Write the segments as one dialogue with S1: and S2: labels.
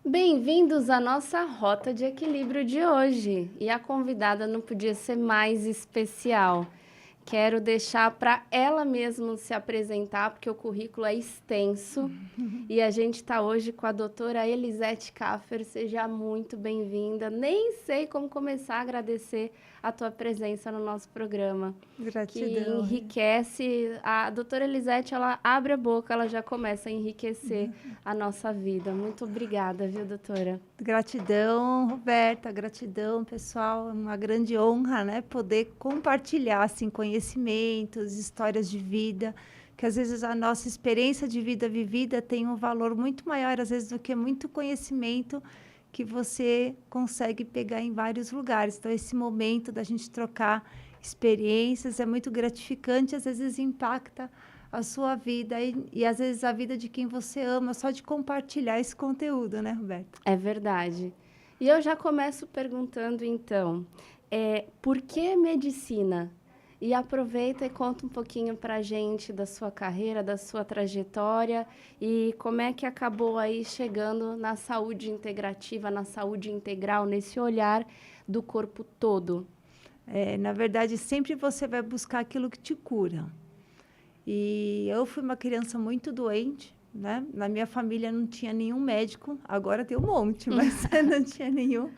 S1: Bem-vindos à nossa Rota de Equilíbrio de hoje. E a convidada não podia ser mais especial. Quero deixar para ela mesma se apresentar, porque o currículo é extenso. E a gente está hoje com a doutora Elisete Kaffer. Seja muito bem-vinda. Nem sei como começar a agradecer a tua presença no nosso programa. Que
S2: Gratidão.
S1: enriquece. A doutora Elisete, ela abre a boca, ela já começa a enriquecer a nossa vida. Muito obrigada, viu, doutora?
S2: Gratidão, Roberta, gratidão, pessoal. É uma grande honra, né, poder compartilhar assim conhecimentos, histórias de vida, que às vezes a nossa experiência de vida vivida tem um valor muito maior às vezes do que muito conhecimento que você consegue pegar em vários lugares. Então esse momento da gente trocar experiências é muito gratificante, às vezes impacta a sua vida e às vezes a vida de quem você ama, só de compartilhar esse conteúdo, né, Roberta?
S1: É verdade. E eu já começo perguntando, então, por que medicina? E aproveita e conta um pouquinho para a gente da sua carreira, da sua trajetória e como é que acabou aí chegando na saúde integrativa, na saúde integral, nesse olhar do corpo todo.
S2: Na verdade, sempre você vai buscar aquilo que te cura. E eu fui uma criança muito doente, né? Na minha família não tinha nenhum médico, agora tem um monte, mas não tinha nenhum.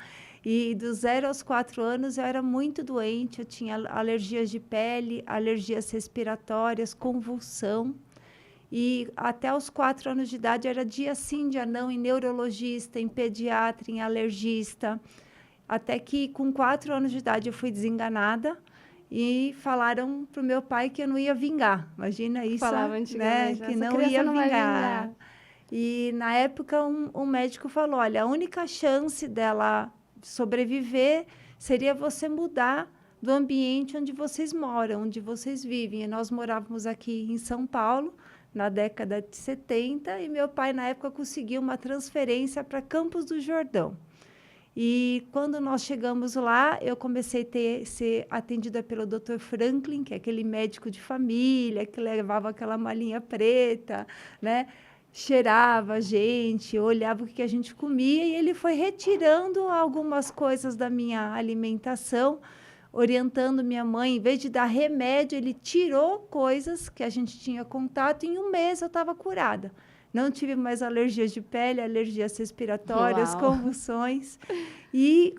S2: E dos 0 aos 4 anos eu era muito doente, eu tinha alergias de pele, alergias respiratórias, convulsão. E até os 4 anos de idade era dia sim, dia não, em neurologista, em pediatra, em alergista. Até que com 4 anos de idade eu fui desenganada e falaram para o meu pai que eu não ia vingar. Imagina isso,
S1: Falava
S2: né?
S1: antigamente,
S2: Que
S1: essa
S2: não
S1: criança
S2: ia
S1: não vai
S2: vingar.
S1: vingar.
S2: E na época um médico falou: olha, a única chance dela sobreviver seria você mudar do ambiente onde vocês moram, onde vocês vivem. E nós morávamos aqui em São Paulo na década de 70 e meu pai na época conseguiu uma transferência para Campos do Jordão. E quando nós chegamos lá, eu comecei a ser atendida pelo Dr. Franklin, que é aquele médico de família, que levava aquela malinha preta, né? Cheirava a gente, olhava o que a gente comia, e ele foi retirando algumas coisas da minha alimentação, orientando minha mãe, em vez de dar remédio, ele tirou coisas que a gente tinha contato, e em um mês eu estava curada. Não tive mais alergias de pele, alergias respiratórias,
S1: Uau!
S2: convulsões. E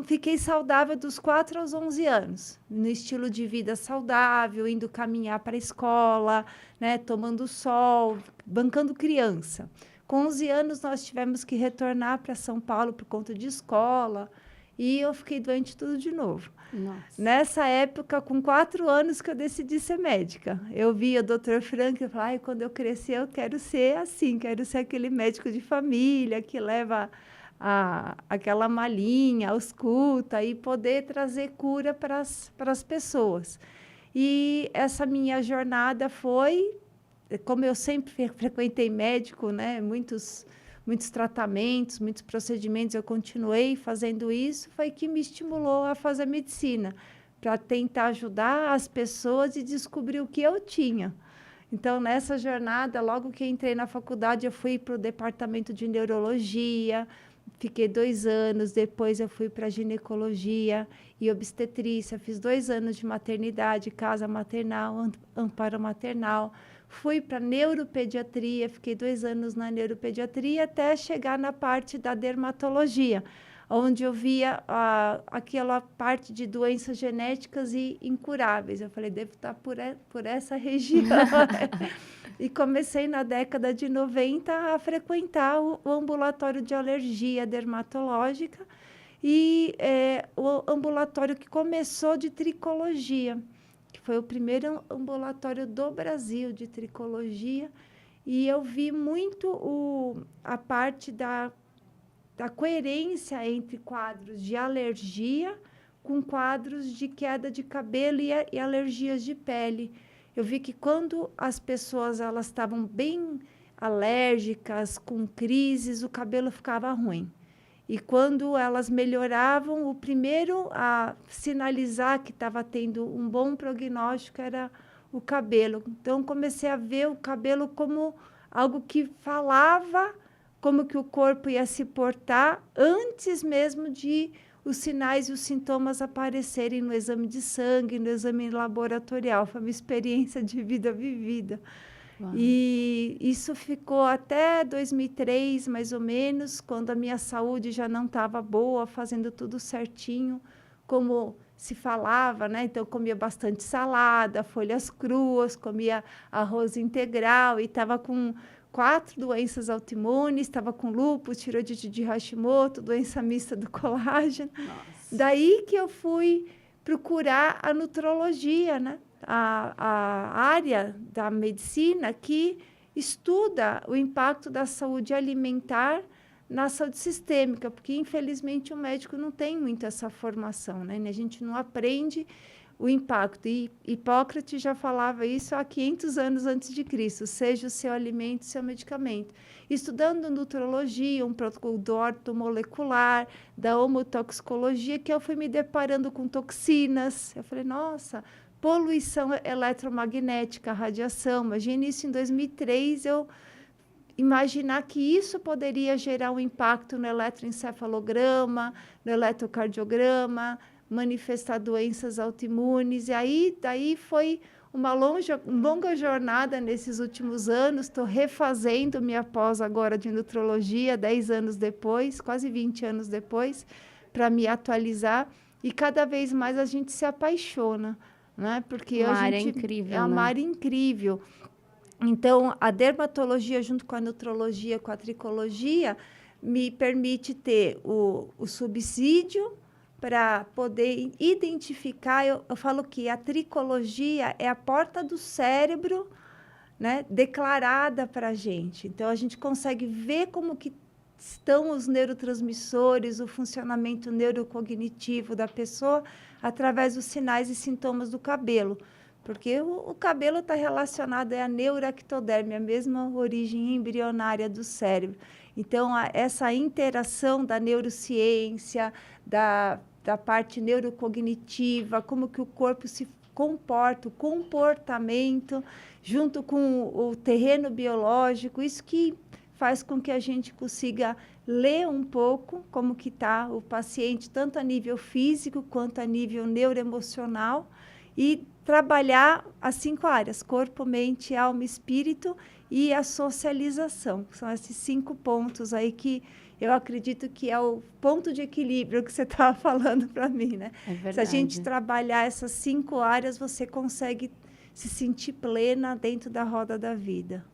S2: fiquei saudável dos 4 aos 11 anos, no estilo de vida saudável, indo caminhar para a escola, né, tomando sol, bancando criança. Com 11 anos, nós tivemos que retornar para São Paulo por conta de escola, e eu fiquei doente tudo de novo.
S1: Nossa.
S2: Nessa época, com 4 anos, que eu decidi ser médica. Eu via o Dr. Frank e falava, quando eu crescer, eu quero ser assim, quero ser aquele médico de família que leva aquela malinha, ausculta e poder trazer cura para as pessoas. E essa minha jornada foi, como eu sempre frequentei médico, né, muitos tratamentos, muitos procedimentos, eu continuei fazendo isso, foi que me estimulou a fazer medicina, para tentar ajudar as pessoas e descobrir o que eu tinha. Então, nessa jornada, logo que entrei na faculdade, eu fui para o departamento de neurologia, fiquei 2 anos, depois eu fui para ginecologia e obstetrícia, fiz 2 anos de maternidade, casa maternal, amparo maternal, fui para neuropediatria, fiquei 2 anos na neuropediatria, até chegar na parte da dermatologia, onde eu via aquela parte de doenças genéticas e incuráveis. Eu falei, devo estar por essa região. E comecei na década de 90 a frequentar o ambulatório de alergia dermatológica e o ambulatório que começou de tricologia, que foi o primeiro ambulatório do Brasil de tricologia. E eu vi muito a parte da coerência entre quadros de alergia com quadros de queda de cabelo e alergias de pele. Eu vi que quando as pessoas elas estavam bem alérgicas, com crises, o cabelo ficava ruim. E quando elas melhoravam, o primeiro a sinalizar que estava tendo um bom prognóstico era o cabelo. Então, comecei a ver o cabelo como algo que falava como que o corpo ia se portar antes mesmo de os sinais e os sintomas aparecerem no exame de sangue, no exame laboratorial. Foi uma experiência de vida vivida.
S1: Uau.
S2: E isso ficou até 2003, mais ou menos, quando a minha saúde já não estava boa, fazendo tudo certinho, como se falava, né? Então, eu comia bastante salada, folhas cruas, comia arroz integral e estava com 4 doenças autoimunes, estava com lúpus, tireoidite de Hashimoto, doença mista do colágeno.
S1: Nossa.
S2: Daí que eu fui procurar a nutrologia, né? A área da medicina que estuda o impacto da saúde alimentar na saúde sistêmica, porque, infelizmente, o médico não tem muito essa formação, né? A gente não aprende o impacto. E Hipócrates já falava isso há 500 anos antes de Cristo, seja o seu alimento, seu medicamento. Estudando nutrologia, um protocolo do ortomolecular, da homotoxicologia, que eu fui me deparando com toxinas. Eu falei, nossa, poluição eletromagnética, radiação. Imagina isso em 2003, eu imaginar que isso poderia gerar um impacto no eletroencefalograma, no eletrocardiograma, manifestar doenças autoimunes. E aí, daí foi uma longa jornada nesses últimos anos. Estou refazendo minha pós agora de nutrologia, 10 anos depois, quase 20 anos depois, para me atualizar. E cada vez mais a gente se apaixona, né? Porque
S1: Uma
S2: a
S1: área
S2: gente
S1: incrível,
S2: é uma
S1: né?
S2: área incrível. Então, a dermatologia, junto com a nutrologia, com a tricologia, me permite ter o subsídio para poder identificar. Eu falo que a tricologia é a porta do cérebro, né, declarada para a gente. Então, a gente consegue ver como que estão os neurotransmissores, o funcionamento neurocognitivo da pessoa através dos sinais e sintomas do cabelo. Porque o cabelo está relacionado à neuroectoderme, a mesma origem embrionária do cérebro. Então, essa interação da neurociência, da parte neurocognitiva, como que o corpo se comporta, o comportamento, junto com o terreno biológico, isso que faz com que a gente consiga ler um pouco como que está o paciente, tanto a nível físico quanto a nível neuroemocional, e trabalhar as 5 áreas, corpo, mente, alma, espírito e a socialização. São esses 5 pontos aí que eu acredito que é o ponto de equilíbrio que você estava falando para mim, né?
S1: É verdade.
S2: Se a gente trabalhar essas 5 áreas, você consegue se sentir plena dentro da roda da vida.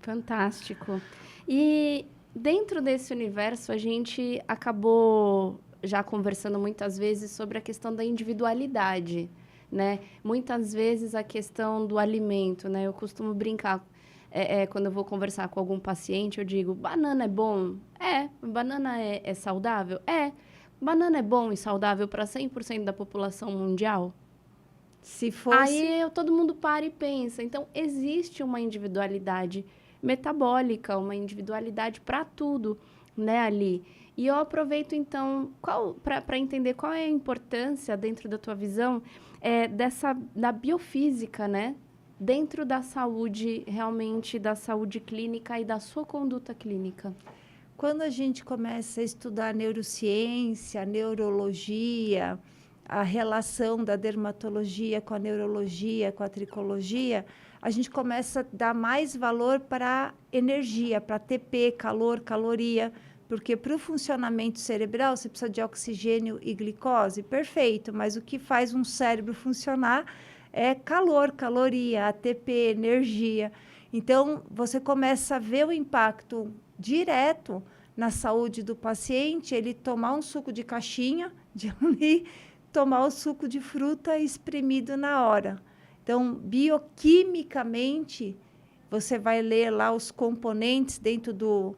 S1: Fantástico. E dentro desse universo, a gente acabou já conversando muitas vezes sobre a questão da individualidade, né? Muitas vezes a questão do alimento, né? Eu costumo brincar, quando eu vou conversar com algum paciente, eu digo, banana é bom? É. Banana é saudável? É. Banana é bom e saudável para 100% da população mundial?
S2: Se fosse...
S1: Aí todo mundo para e pensa. Então, existe uma individualidade metabólica, uma individualidade para tudo, né, ali. E eu aproveito, então, para entender qual é a importância, dentro da tua visão, da biofísica, né? Dentro da saúde, realmente, da saúde clínica e da sua conduta clínica.
S2: Quando a gente começa a estudar neurociência, neurologia, a relação da dermatologia com a neurologia, com a tricologia, a gente começa a dar mais valor para a energia, para ATP, calor, caloria, porque para o funcionamento cerebral você precisa de oxigênio e glicose, perfeito, mas o que faz um cérebro funcionar é calor, caloria, ATP, energia. Então, você começa a ver o impacto direto na saúde do paciente, ele tomar um suco de caixinha, tomar o suco de fruta espremido na hora. Então, bioquimicamente, você vai ler lá os componentes dentro do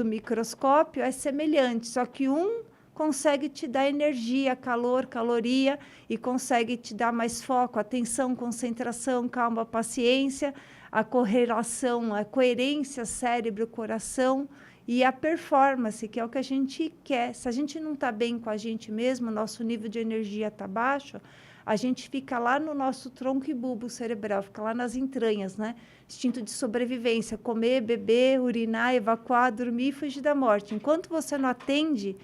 S2: microscópio, é semelhante, só que um consegue te dar energia, calor, caloria, e consegue te dar mais foco, atenção, concentração, calma, paciência, a correlação, a coerência cérebro-coração e a performance, que é o que a gente quer. Se a gente não está bem com a gente mesmo, nosso nível de energia está baixo, a gente fica lá no nosso tronco e bulbo cerebral, fica lá nas entranhas, né? Instinto de sobrevivência, comer, beber, urinar, evacuar, dormir e fugir da morte. Enquanto você não atende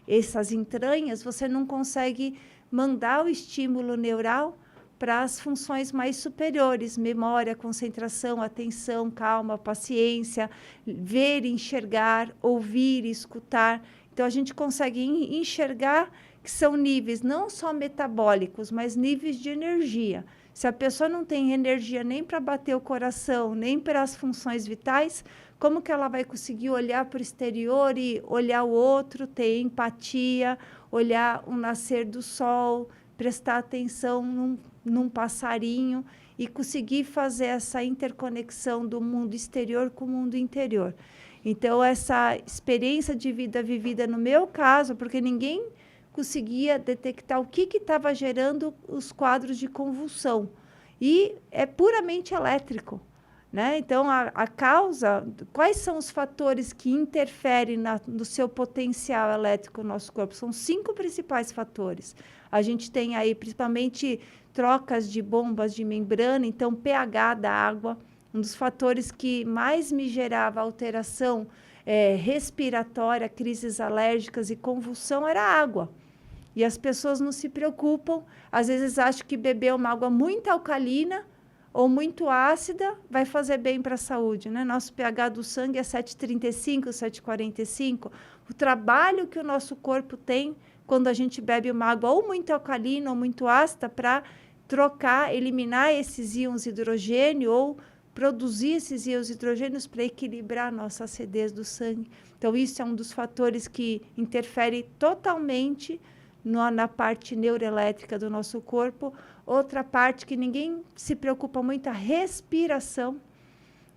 S2: essas entranhas, você não consegue mandar o estímulo neural para as funções mais superiores, memória, concentração, atenção, calma, paciência, ver, enxergar, ouvir, escutar. Então, a gente consegue enxergar que são níveis não só metabólicos, mas níveis de energia. Se a pessoa não tem energia nem para bater o coração, nem para as funções vitais, como que ela vai conseguir olhar para o exterior e olhar o outro, ter empatia, olhar o nascer do sol, prestar atenção num passarinho e conseguir fazer essa interconexão do mundo exterior com o mundo interior. Então, essa experiência de vida vivida no meu caso, porque ninguém conseguia detectar o que estava gerando os quadros de convulsão. E é puramente elétrico, né? Então, a causa, quais são os fatores que interferem no seu potencial elétrico no nosso corpo? São 5 principais fatores. A gente tem aí, principalmente, trocas de bombas de membrana, então, pH da água. Um dos fatores que mais me gerava alteração respiratória, crises alérgicas e convulsão era a água. E as pessoas não se preocupam, às vezes acham que beber uma água muito alcalina ou muito ácida vai fazer bem para a saúde, né? Nosso pH do sangue é 7,35, 7,45. O trabalho que o nosso corpo tem quando a gente bebe uma água ou muito alcalina ou muito ácida para trocar, eliminar esses íons hidrogênio ou produzir esses íons hidrogênios para equilibrar a nossa acidez do sangue. Então, isso é um dos fatores que interfere totalmente na parte neuroelétrica do nosso corpo. Outra parte que ninguém se preocupa muito, a respiração.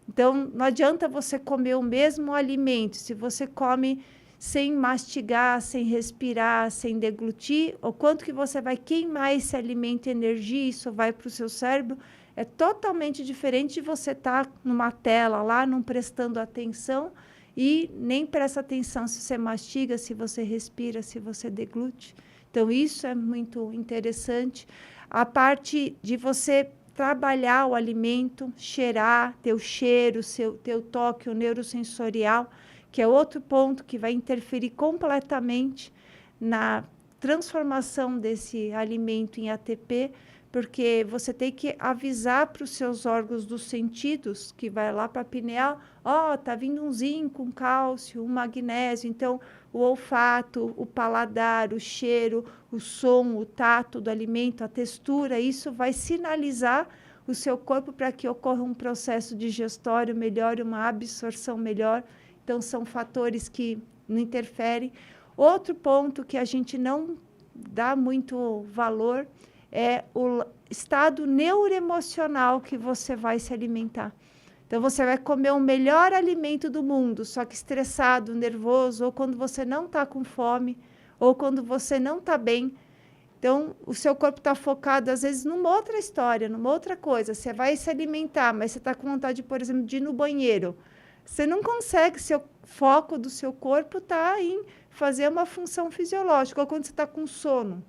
S2: Então, não adianta você comer o mesmo alimento, se você come sem mastigar, sem respirar, sem deglutir, o quanto que você vai queimar esse alimento e energia, isso vai para o seu cérebro, é totalmente diferente de você estar numa tela lá, não prestando atenção, e nem presta atenção se você mastiga, se você respira, se você deglute. Então, isso é muito interessante. A parte de você trabalhar o alimento, cheirar, ter o cheiro, ter o toque, o neurosensorial, que é outro ponto que vai interferir completamente na transformação desse alimento em ATP, porque você tem que avisar para os seus órgãos dos sentidos, que vai lá para a pineal, tá vindo um zinco, um cálcio, um magnésio. Então, o olfato, o paladar, o cheiro, o som, o tato do alimento, a textura, isso vai sinalizar o seu corpo para que ocorra um processo digestório melhor, uma absorção melhor. Então, são fatores que não interferem. Outro ponto que a gente não dá muito valor é o estado neuroemocional que você vai se alimentar. Então, você vai comer o melhor alimento do mundo, só que estressado, nervoso, ou quando você não está com fome, ou quando você não está bem. Então, o seu corpo está focado, às vezes, numa outra história, numa outra coisa. Você vai se alimentar, mas você está com vontade, por exemplo, de ir no banheiro. Você não consegue, seu foco do seu corpo está em fazer uma função fisiológica, ou quando você está com sono.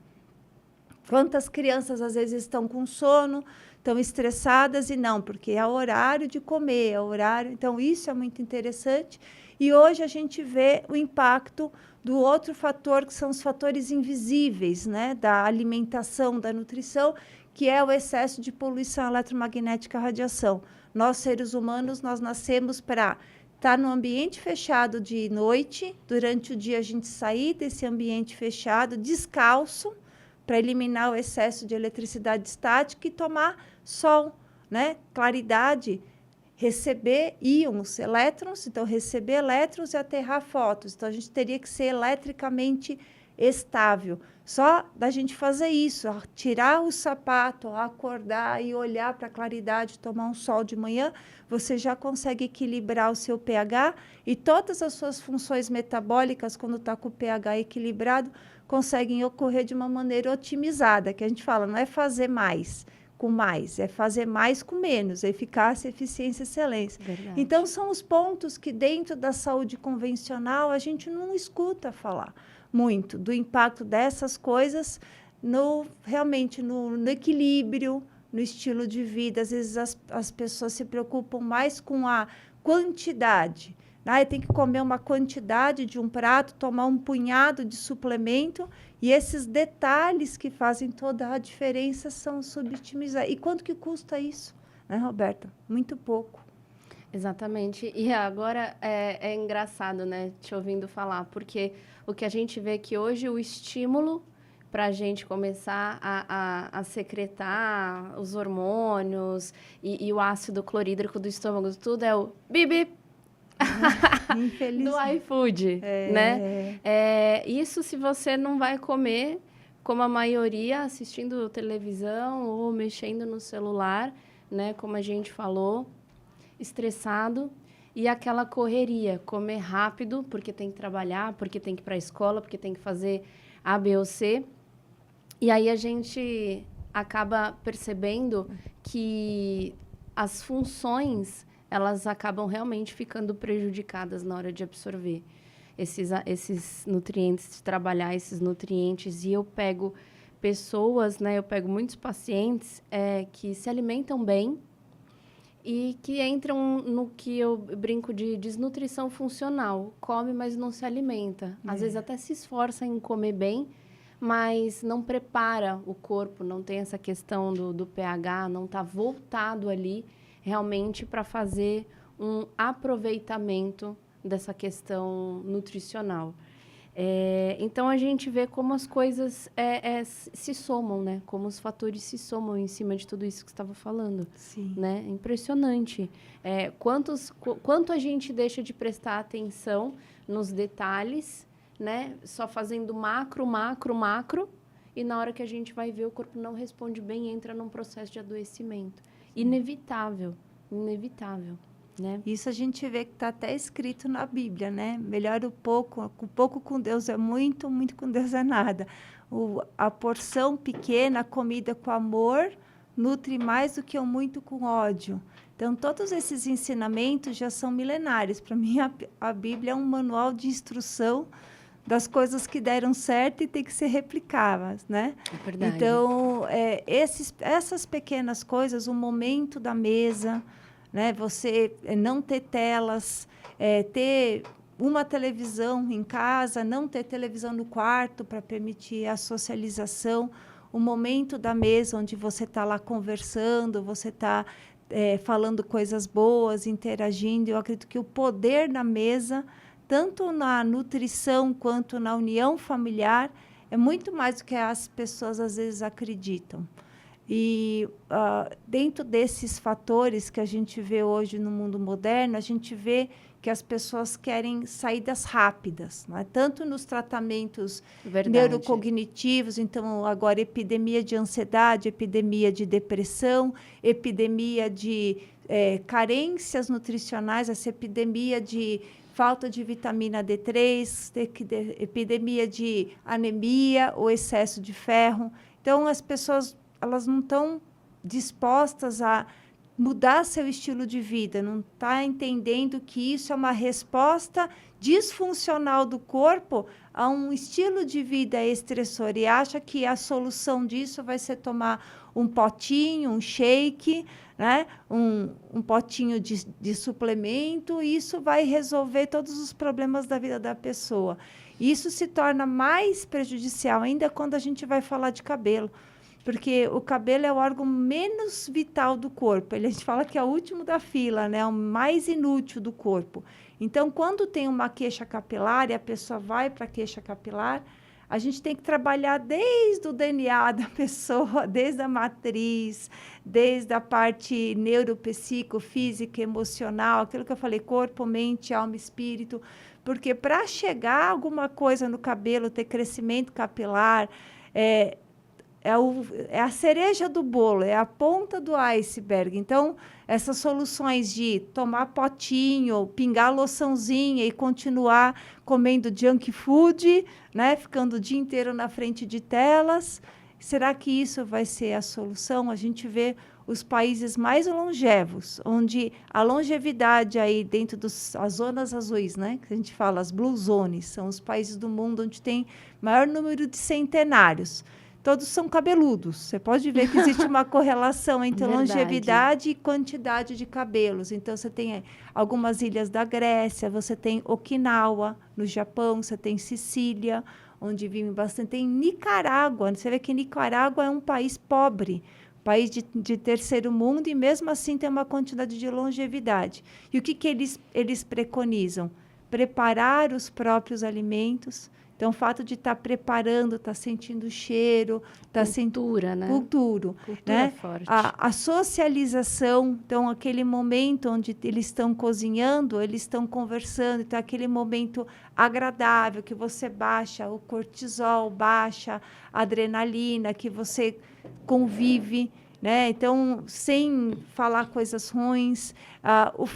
S2: Quantas crianças, às vezes, estão com sono, estão estressadas e não, porque é o horário de comer, é o horário. Então, isso é muito interessante. E hoje a gente vê o impacto do outro fator, que são os fatores invisíveis, né, da alimentação, da nutrição, que é o excesso de poluição eletromagnética, radiação. Nós, seres humanos, nós nascemos para estar no ambiente fechado de noite, durante o dia a gente sair desse ambiente fechado, descalço, para eliminar o excesso de eletricidade estática e tomar sol, né? Claridade, receber íons, elétrons, então receber elétrons e aterrar fótons. Então, a gente teria que ser eletricamente estável. Só da gente fazer isso, tirar o sapato, acordar e olhar para a claridade, tomar um sol de manhã, você já consegue equilibrar o seu pH e todas as suas funções metabólicas, quando está com o pH equilibrado, conseguem ocorrer de uma maneira otimizada, que a gente fala, não é fazer mais com mais, é fazer mais com menos, eficácia, eficiência, excelência.
S1: Verdade.
S2: Então, são os pontos que dentro da saúde convencional a gente não escuta falar muito do impacto dessas coisas realmente no equilíbrio, no estilo de vida. Às vezes as pessoas se preocupam mais com a quantidade. Tem que comer uma quantidade de um prato, tomar um punhado de suplemento, e esses detalhes que fazem toda a diferença são subotimizados. E quanto que custa isso, né, Roberta? Muito pouco.
S1: Exatamente. E agora é engraçado, né, te ouvindo falar, porque o que a gente vê é que hoje o estímulo para a gente começar a secretar os hormônios e o ácido clorídrico do estômago, tudo é o bip do iFood, né? Isso se você não vai comer, como a maioria, assistindo televisão ou mexendo no celular, né? Como a gente falou, estressado, e aquela correria, comer rápido, porque tem que trabalhar, porque tem que ir para a escola, porque tem que fazer A, B ou C. E aí a gente acaba percebendo que as funções, elas acabam realmente ficando prejudicadas na hora de absorver esses nutrientes, de trabalhar esses nutrientes. E eu pego pessoas, né, eu pego muitos pacientes que se alimentam bem e que entram no que eu brinco de desnutrição funcional. Come, mas não se alimenta. Às vezes até se esforça em comer bem, mas não prepara o corpo, não tem essa questão do pH, não está voltado ali realmente para fazer um aproveitamento dessa questão nutricional. Então, a gente vê como as coisas se somam, né? Como os fatores se somam em cima de tudo isso que você estava falando.
S2: Sim.
S1: Né? Impressionante. Quanto a gente deixa de prestar atenção nos detalhes, né? Só fazendo macro, e na hora que a gente vai ver, o corpo não responde bem e entra num processo de adoecimento. Inevitável, né?
S2: Isso a gente vê que está até escrito na Bíblia, né? Melhor o pouco com Deus é muito, muito com Deus é nada. A porção pequena, a comida com amor, nutre mais do que o muito com ódio. Então, todos esses ensinamentos já são milenares. Para mim, a Bíblia é um manual de instrução das coisas que deram certo e tem que ser replicadas, né?
S1: É verdade.
S2: Então, essas pequenas coisas, o momento da mesa, né? Você não ter telas, ter uma televisão em casa, não ter televisão no quarto para permitir a socialização, o momento da mesa onde você está lá conversando, você está falando coisas boas, interagindo. Eu acredito que o poder na mesa, tanto na nutrição quanto na união familiar, é muito mais do que as pessoas às vezes acreditam. E dentro desses fatores que a gente vê hoje no mundo moderno, a gente vê que as pessoas querem saídas rápidas, né? Tanto nos tratamentos neurocognitivos, então agora epidemia de ansiedade, epidemia de depressão, epidemia de carências nutricionais, essa epidemia de falta de vitamina D3, epidemia de anemia ou excesso de ferro. Então, as pessoas elas não estão dispostas a mudar seu estilo de vida, não está entendendo que isso é uma resposta disfuncional do corpo a um estilo de vida estressor e acha que a solução disso vai ser tomar um potinho, um shake, né? um potinho de suplemento, e isso vai resolver todos os problemas da vida da pessoa. E isso se torna mais prejudicial ainda quando a gente vai falar de cabelo, porque o cabelo é o órgão menos vital do corpo. A gente fala que é o último da fila, né? O mais inútil do corpo. Então, quando tem uma queixa capilar e a pessoa vai para a queixa capilar, a gente tem que trabalhar desde o DNA da pessoa, desde a matriz, desde a parte neuropsicofísica, emocional, aquilo que eu falei, corpo, mente, alma, espírito. Porque para chegar a alguma coisa no cabelo, ter crescimento capilar, é a cereja do bolo, é a ponta do iceberg. Então, essas soluções de tomar potinho, pingar loçãozinha e continuar comendo junk food, né, ficando o dia inteiro na frente de telas, será que isso vai ser a solução? A gente vê os países mais longevos, onde a longevidade aí dentro das zonas azuis, né, que a gente fala, as blue zones, são os países do mundo onde tem maior número de centenários. todos são cabeludos. Você pode ver que existe uma correlação entre
S1: Verdade.
S2: longevidade e quantidade de cabelos. Então, você tem algumas ilhas da Grécia, você tem Okinawa, no Japão, você tem Sicília, onde vive bastante. Tem Nicarágua. Você vê que Nicarágua é um país pobre, país de terceiro mundo, e mesmo assim tem uma quantidade de longevidade. E o que eles preconizam? Preparar os próprios alimentos. Então, o fato de estar preparando, estar sentindo o cheiro, estar sentindo
S1: Cultura, né?
S2: cultura,
S1: Cultura forte.
S2: A socialização, então, aquele momento onde eles estão cozinhando, eles estão conversando, então, aquele momento agradável, que você baixa o cortisol, baixa a adrenalina, que você convive, né? Então, sem falar coisas ruins,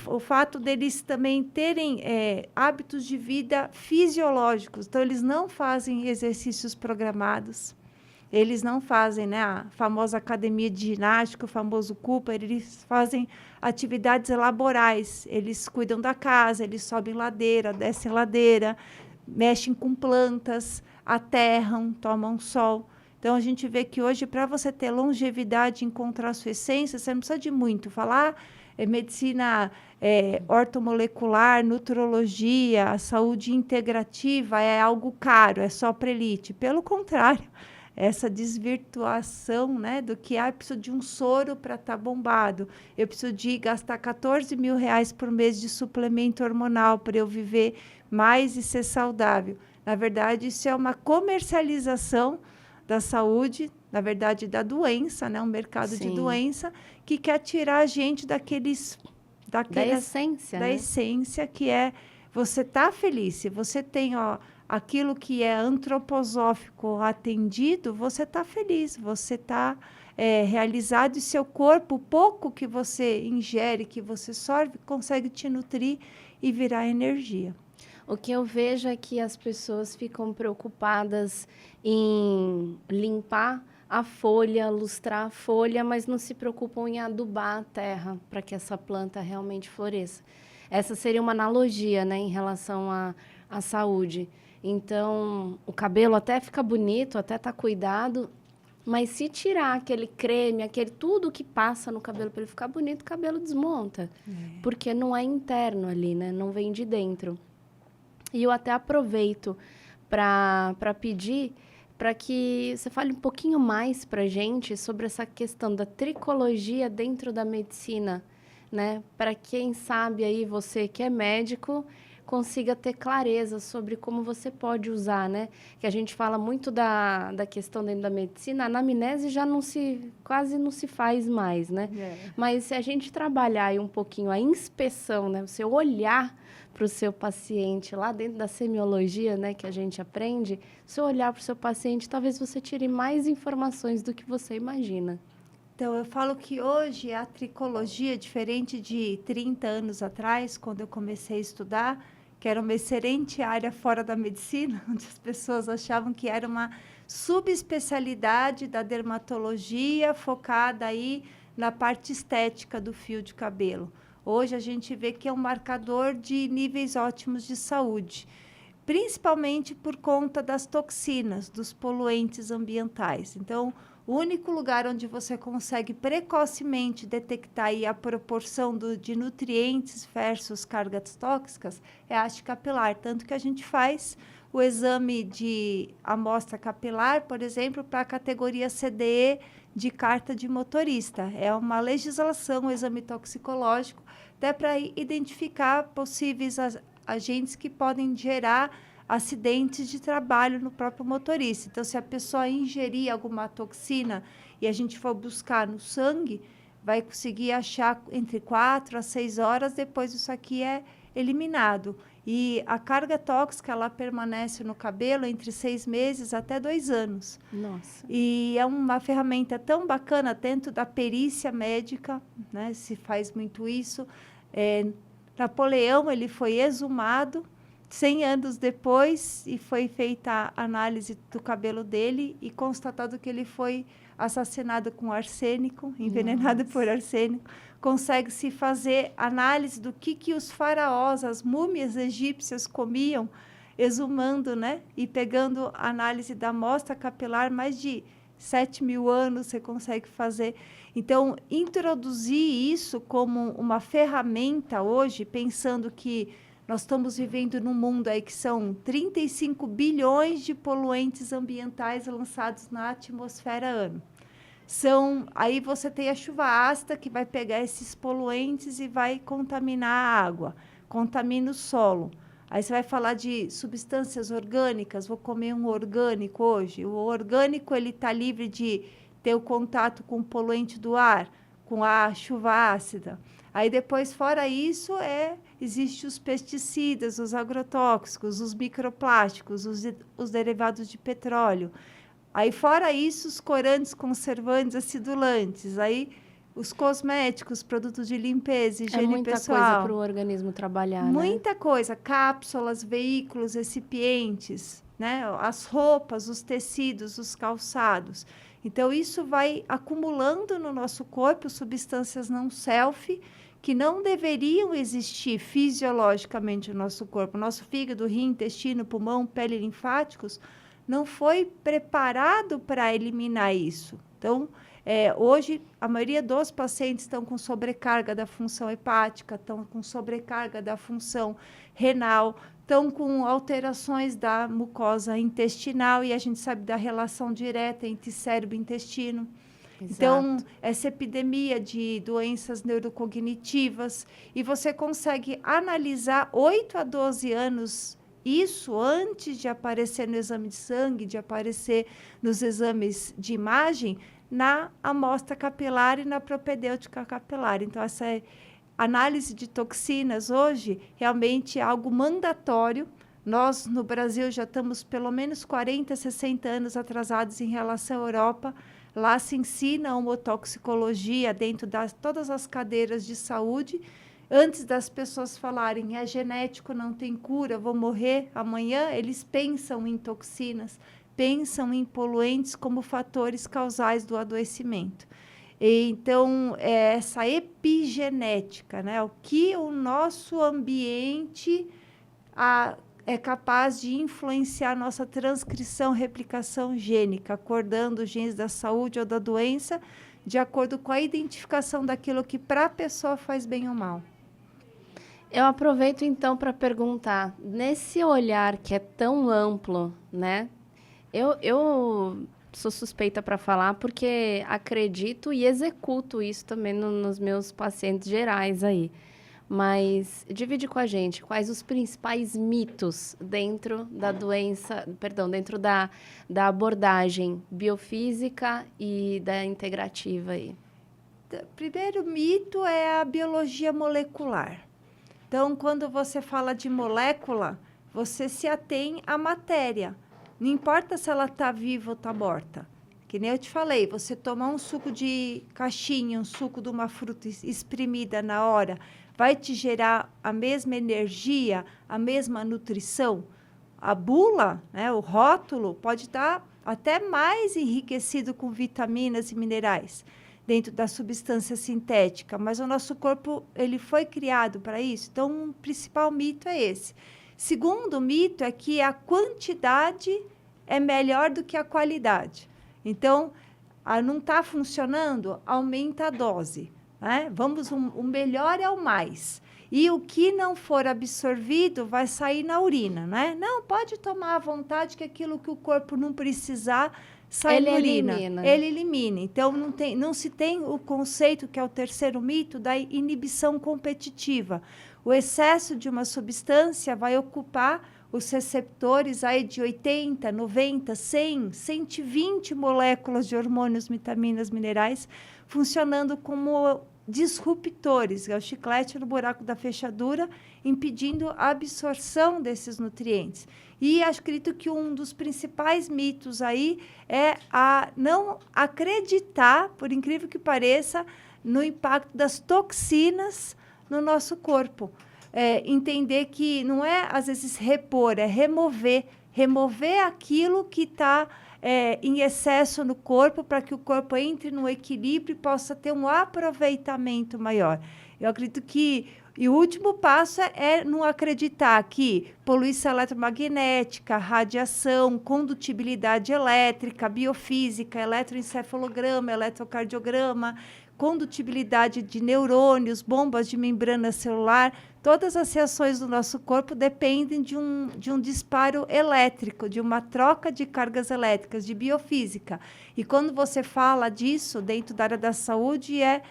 S2: o fato deles também terem hábitos de vida fisiológicos. Então, eles não fazem exercícios programados, eles não fazem, né, a famosa academia de ginástica, o famoso Cooper, eles fazem atividades laborais, eles cuidam da casa, eles sobem ladeira, descem ladeira, mexem com plantas, aterram, tomam sol. Então, a gente vê que hoje, para você ter longevidade, encontrar a sua essência, você não precisa de muito. Falar medicina ortomolecular, nutrologia, a saúde integrativa é algo caro, é só para elite. Pelo contrário, essa desvirtuação, né, do que eu preciso de um soro para estar bombado, eu preciso de gastar R$14.000 por mês de suplemento hormonal para eu viver mais e ser saudável. Na verdade, isso é uma comercialização da saúde, na verdade, da doença, né? Um mercado de doença que quer tirar a gente da
S1: essência, né?
S2: essência, que é você estar feliz. Se você tem aquilo que é antroposófico atendido, você está feliz, você está realizado, e seu corpo, o pouco que você ingere, que você sorve, consegue te nutrir e virar energia.
S1: O que eu vejo é que as pessoas ficam preocupadas em limpar a folha, lustrar a folha, mas não se preocupam em adubar a terra para que essa planta realmente floresça. Essa seria uma analogia, né, em relação à saúde. Então, o cabelo até fica bonito, até está cuidado, mas se tirar aquele creme, tudo que passa no cabelo para ele ficar bonito, o cabelo desmonta, porque não é interno ali, né, não vem de dentro. E eu até aproveito para pedir para que você fale um pouquinho mais para a gente sobre essa questão da tricologia dentro da medicina, né? Para quem sabe aí, você que é médico, consiga ter clareza sobre como você pode usar, né? Que a gente fala muito da questão dentro da medicina, a anamnese já quase não se faz mais, né? Mas se a gente trabalhar aí um pouquinho a inspeção, né? Você olhar para o seu paciente lá dentro da semiologia, né, que a gente aprende, se eu olhar para o seu paciente, talvez você tire mais informações do que você imagina.
S2: Então, eu falo que hoje a tricologia, diferente de 30 anos atrás, quando eu comecei a estudar, que era uma excelente área fora da medicina, onde as pessoas achavam que era uma subespecialidade da dermatologia focada aí na parte estética do fio de cabelo. Hoje a gente vê que é um marcador de níveis ótimos de saúde, principalmente por conta das toxinas, dos poluentes ambientais. Então, o único lugar onde você consegue precocemente detectar aí a proporção de nutrientes versus cargas tóxicas é a haste capilar. Tanto que a gente faz o exame de amostra capilar, por exemplo, para a categoria CDE de carta de motorista. É uma legislação, um exame toxicológico, até para identificar possíveis agentes que podem gerar acidentes de trabalho no próprio motorista. Então, se a pessoa ingerir alguma toxina e a gente for buscar no sangue, vai conseguir achar entre 4 a 6 horas, depois isso aqui é eliminado. E a carga tóxica, ela permanece no cabelo entre 6 meses até 2 anos.
S1: Nossa.
S2: E é uma ferramenta tão bacana dentro da perícia médica, né? Se faz muito isso. Napoleão, ele foi exumado 100 anos depois e foi feita a análise do cabelo dele e constatado que ele foi assassinado com arsênico, envenenado por arsênico. Consegue-se fazer análise do que os faraós, as múmias egípcias comiam, exumando, né? E pegando a análise da amostra capilar, mais de 7.000 anos você consegue fazer. Então, introduzir isso como uma ferramenta hoje, pensando que nós estamos vivendo num mundo aí que são 35 bilhões de poluentes ambientais lançados na atmosfera ano. Aí você tem a chuva ácida que vai pegar esses poluentes e vai contaminar a água, contamina o solo. Aí você vai falar de substâncias orgânicas, vou comer um orgânico hoje. O orgânico ele está livre de ter o contato com o poluente do ar, com a chuva ácida. Aí depois, fora isso, existem os pesticidas, os agrotóxicos, os microplásticos, os derivados de petróleo. Aí, fora isso, os corantes, conservantes, acidulantes. Aí, os cosméticos, produtos de limpeza, higiene pessoal.
S1: Muita coisa para o organismo trabalhar,
S2: muita coisa. Cápsulas, veículos, recipientes, né? As roupas, os tecidos, os calçados. Então, isso vai acumulando no nosso corpo substâncias não self, que não deveriam existir fisiologicamente no nosso corpo. Nosso fígado, rim, intestino, pulmão, pele, linfáticos, não foi preparado para eliminar isso. Então, hoje, a maioria dos pacientes estão com sobrecarga da função hepática, estão com sobrecarga da função renal, estão com alterações da mucosa intestinal, e a gente sabe da relação direta entre cérebro e intestino. Exato. Então, essa epidemia de doenças neurocognitivas, e você consegue analisar 8 a 12 anos isso antes de aparecer no exame de sangue, de aparecer nos exames de imagem, na amostra capilar e na propedêutica capilar. Então, essa análise de toxinas hoje realmente é algo mandatório. Nós, no Brasil, já estamos pelo menos 40, 60 anos atrasados em relação à Europa. Lá se ensina a homotoxicologia dentro de todas as cadeiras de saúde. Antes das pessoas falarem, é genético, não tem cura, vou morrer amanhã, eles pensam em toxinas, pensam em poluentes como fatores causais do adoecimento. Então, essa epigenética, né? O que o nosso ambiente é capaz de influenciar a nossa transcrição, replicação gênica, acordando os genes da saúde ou da doença, de acordo com a identificação daquilo que para a pessoa faz bem ou mal.
S1: Eu aproveito, então, para perguntar, nesse olhar que é tão amplo, né? Eu sou suspeita para falar porque acredito e executo isso também nos meus pacientes gerais aí. Mas divide com a gente quais os principais mitos dentro da doença, perdão, dentro da abordagem biofísica e da integrativa aí.
S2: Primeiro mito é a biologia molecular. Então, quando você fala de molécula, você se atém à matéria. Não importa se ela está viva ou está morta. Que nem eu te falei, você tomar um suco de caixinha, um suco de uma fruta espremida na hora, vai te gerar a mesma energia, a mesma nutrição? A bula, né, o rótulo, pode estar até mais enriquecido com vitaminas e minerais dentro da substância sintética, mas o nosso corpo ele foi criado para isso. Então, o principal mito é esse. Segundo mito é que a quantidade é melhor do que a qualidade. Então, não está funcionando, aumenta a dose. Né? O melhor é o mais. E o que não for absorvido vai sair na urina. Né? Não, pode tomar à vontade que aquilo que o corpo não precisar sai na urina. Ele elimina. Então, não se tem o conceito, que é o terceiro mito, da inibição competitiva. O excesso de uma substância vai ocupar os receptores aí de 80, 90, 100, 120 moléculas de hormônios, vitaminas, minerais, funcionando como disruptores, é o chiclete no buraco da fechadura, impedindo a absorção desses nutrientes. E acredito que um dos principais mitos aí é a não acreditar, por incrível que pareça, no impacto das toxinas no nosso corpo. Entender que não é, às vezes, repor, é remover. Remover aquilo que está em excesso no corpo, para que o corpo entre no equilíbrio e possa ter um aproveitamento maior. Eu acredito que E o último passo é não acreditar que poluição eletromagnética, radiação, condutibilidade elétrica, biofísica, eletroencefalograma, eletrocardiograma, condutibilidade de neurônios, bombas de membrana celular, todas as reações do nosso corpo dependem de um disparo elétrico, de uma troca de cargas elétricas, de biofísica. E quando você fala disso dentro da área da saúde, é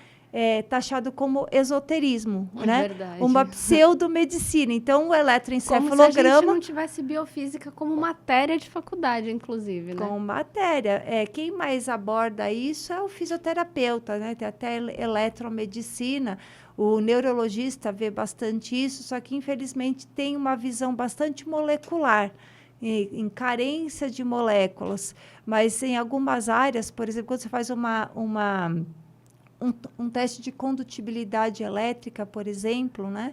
S2: taxado como esoterismo, né?
S1: Verdade.
S2: Uma pseudomedicina. Então, o eletroencefalograma...
S1: Como se a gente não tivesse biofísica como matéria de faculdade, inclusive, né?
S2: Com matéria. Quem mais aborda isso é o fisioterapeuta, né? Tem até eletromedicina. O neurologista vê bastante isso, só que, infelizmente, tem uma visão bastante molecular, em carência de moléculas. Mas, em algumas áreas, por exemplo, quando você faz um teste de condutibilidade elétrica, por exemplo, né?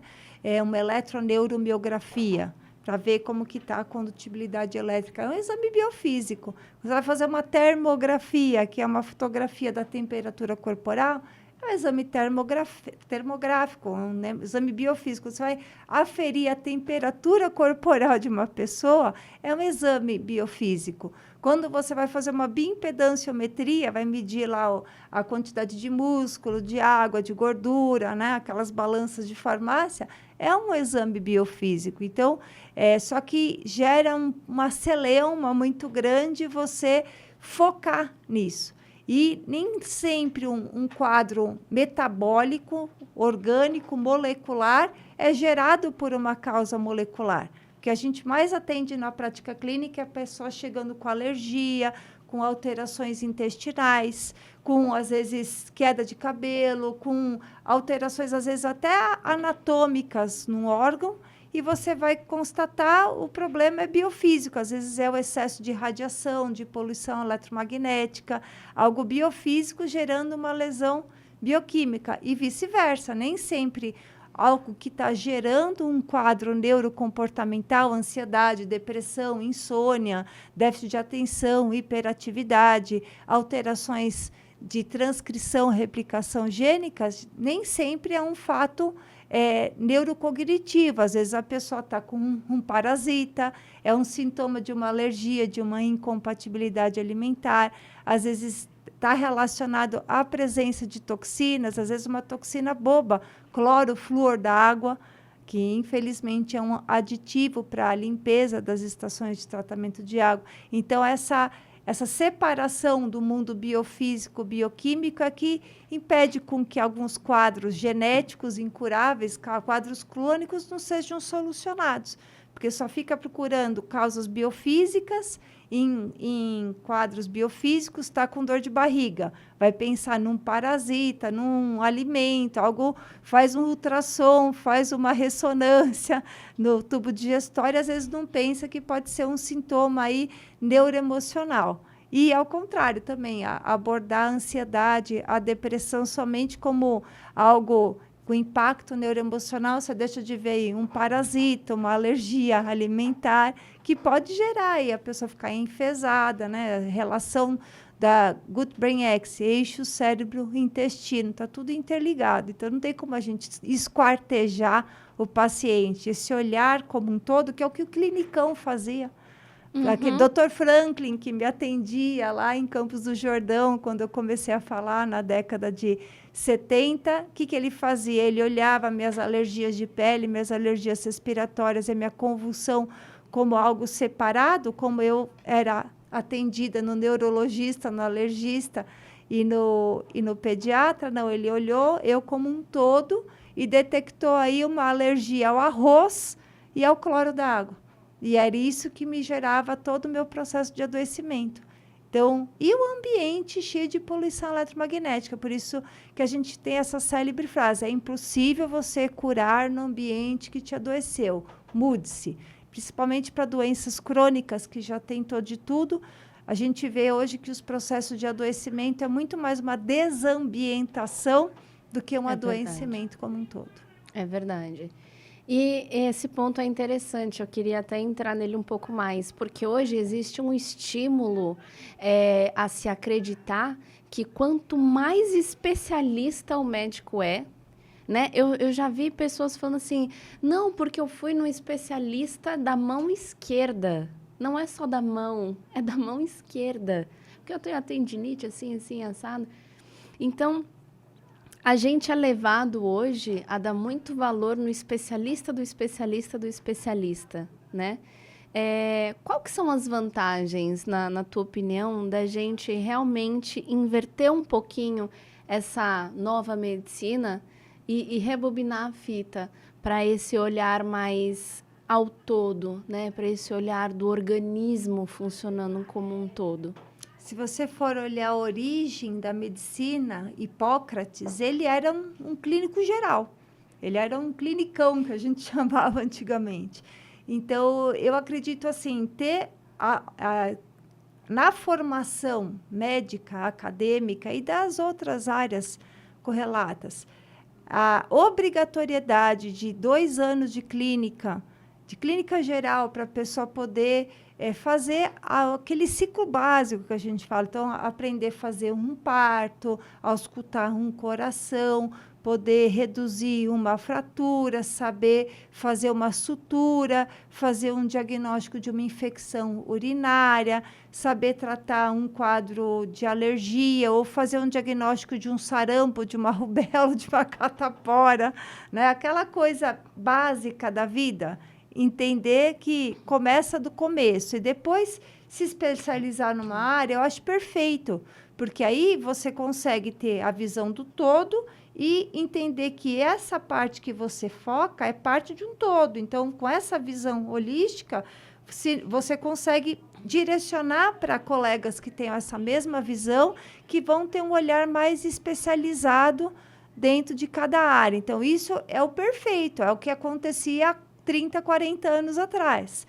S2: Uma eletroneuromiografia, para ver como que está a condutibilidade elétrica. É um exame biofísico. Você vai fazer uma termografia, que é uma fotografia da temperatura corporal, é um exame termográfico, exame biofísico. Você vai aferir a temperatura corporal de uma pessoa, é um exame biofísico. Quando você vai fazer uma bioimpedanciometria, vai medir lá a quantidade de músculo, de água, de gordura, né? Aquelas balanças de farmácia, é um exame biofísico. Então, só que gera uma celeuma muito grande você focar nisso. E nem sempre um quadro metabólico, orgânico, molecular, é gerado por uma causa molecular. O que a gente mais atende na prática clínica é a pessoa chegando com alergia, com alterações intestinais, com, às vezes, queda de cabelo, com alterações, às vezes, até anatômicas no órgão, e você vai constatar o problema é biofísico. Às vezes é o excesso de radiação, de poluição eletromagnética, algo biofísico gerando uma lesão bioquímica e vice-versa. Nem sempre algo que está gerando um quadro neurocomportamental, ansiedade, depressão, insônia, déficit de atenção, hiperatividade, alterações de transcrição, replicação gênicas, nem sempre é um fato neurocognitivo. Às vezes a pessoa está com um parasita, é um sintoma de uma alergia, de uma incompatibilidade alimentar, às vezes está relacionado à presença de toxinas, às vezes uma toxina boba, cloro, flúor da água, que infelizmente é um aditivo para a limpeza das estações de tratamento de água. Então, essa separação do mundo biofísico, bioquímico é que impede com que alguns quadros genéticos incuráveis, quadros crônicos, não sejam solucionados, porque só fica procurando causas biofísicas em quadros biofísicos, está com dor de barriga, vai pensar num parasita, num alimento, algo, faz um ultrassom, faz uma ressonância no tubo digestório, às vezes não pensa que pode ser um sintoma aí neuroemocional. E, ao contrário, também, abordar a ansiedade, a depressão somente como algo com impacto neuroemocional, você deixa de ver um parasita, uma alergia alimentar, que pode gerar aí a pessoa ficar enfesada, né? A relação da gut-brain axis, eixo cérebro-intestino, está tudo interligado. Então, não tem como a gente esquartejar o paciente, esse olhar como um todo, que é o que o clinicão fazia. Aquele Dr. Franklin, que me atendia lá em Campos do Jordão, quando eu comecei a falar na década de 70, o que ele fazia? Ele olhava minhas alergias de pele, minhas alergias respiratórias e minha convulsão como algo separado, como eu era atendida no neurologista, no alergista e no pediatra. Não, ele olhou eu como um todo e detectou aí uma alergia ao arroz e ao cloro da água. E era isso que me gerava todo o meu processo de adoecimento. Então, e o ambiente cheio de poluição eletromagnética, por isso que a gente tem essa célebre frase, é impossível você curar no ambiente que te adoeceu, mude-se. Principalmente para doenças crônicas, que já tentou de tudo, a gente vê hoje que os processos de adoecimento é muito mais uma desambientação do que um adoecimento como um todo.
S1: É verdade. E esse ponto é interessante, eu queria até entrar nele um pouco mais, porque hoje existe um estímulo a se acreditar que quanto mais especialista o médico é, né? Eu já vi pessoas falando assim, não, porque eu fui no especialista da mão esquerda. Não é só da mão, é da mão esquerda. Porque eu tenho a tendinite assim, assim, assado. Então, a gente é levado hoje a dar muito valor no especialista do especialista do especialista, né? Qual que são as vantagens, na tua opinião, da gente realmente inverter um pouquinho essa nova medicina e rebobinar a fita para esse olhar mais ao todo, né? Para esse olhar do organismo funcionando como um todo?
S2: Se você for olhar a origem da medicina, Hipócrates, ele era um clínico geral. Ele era um clinicão, que a gente chamava antigamente. Então, eu acredito assim, na formação médica, acadêmica e das outras áreas correlatas, a obrigatoriedade de 2 anos de clínica geral, para a pessoa poder fazer aquele ciclo básico que a gente fala. Então, aprender a fazer um parto, auscultar um coração, poder reduzir uma fratura, saber fazer uma sutura, fazer um diagnóstico de uma infecção urinária, saber tratar um quadro de alergia ou fazer um diagnóstico de um sarampo, de uma rubéola, de uma catapora, né? Aquela coisa básica da vida. Entender que começa do começo e depois se especializar numa área, eu acho perfeito, porque aí você consegue ter a visão do todo e entender que essa parte que você foca é parte de um todo. Então, com essa visão holística, você consegue direcionar para colegas que tenham essa mesma visão, que vão ter um olhar mais especializado dentro de cada área. Então, isso é o perfeito, é o que acontecia há 30, 40 anos atrás.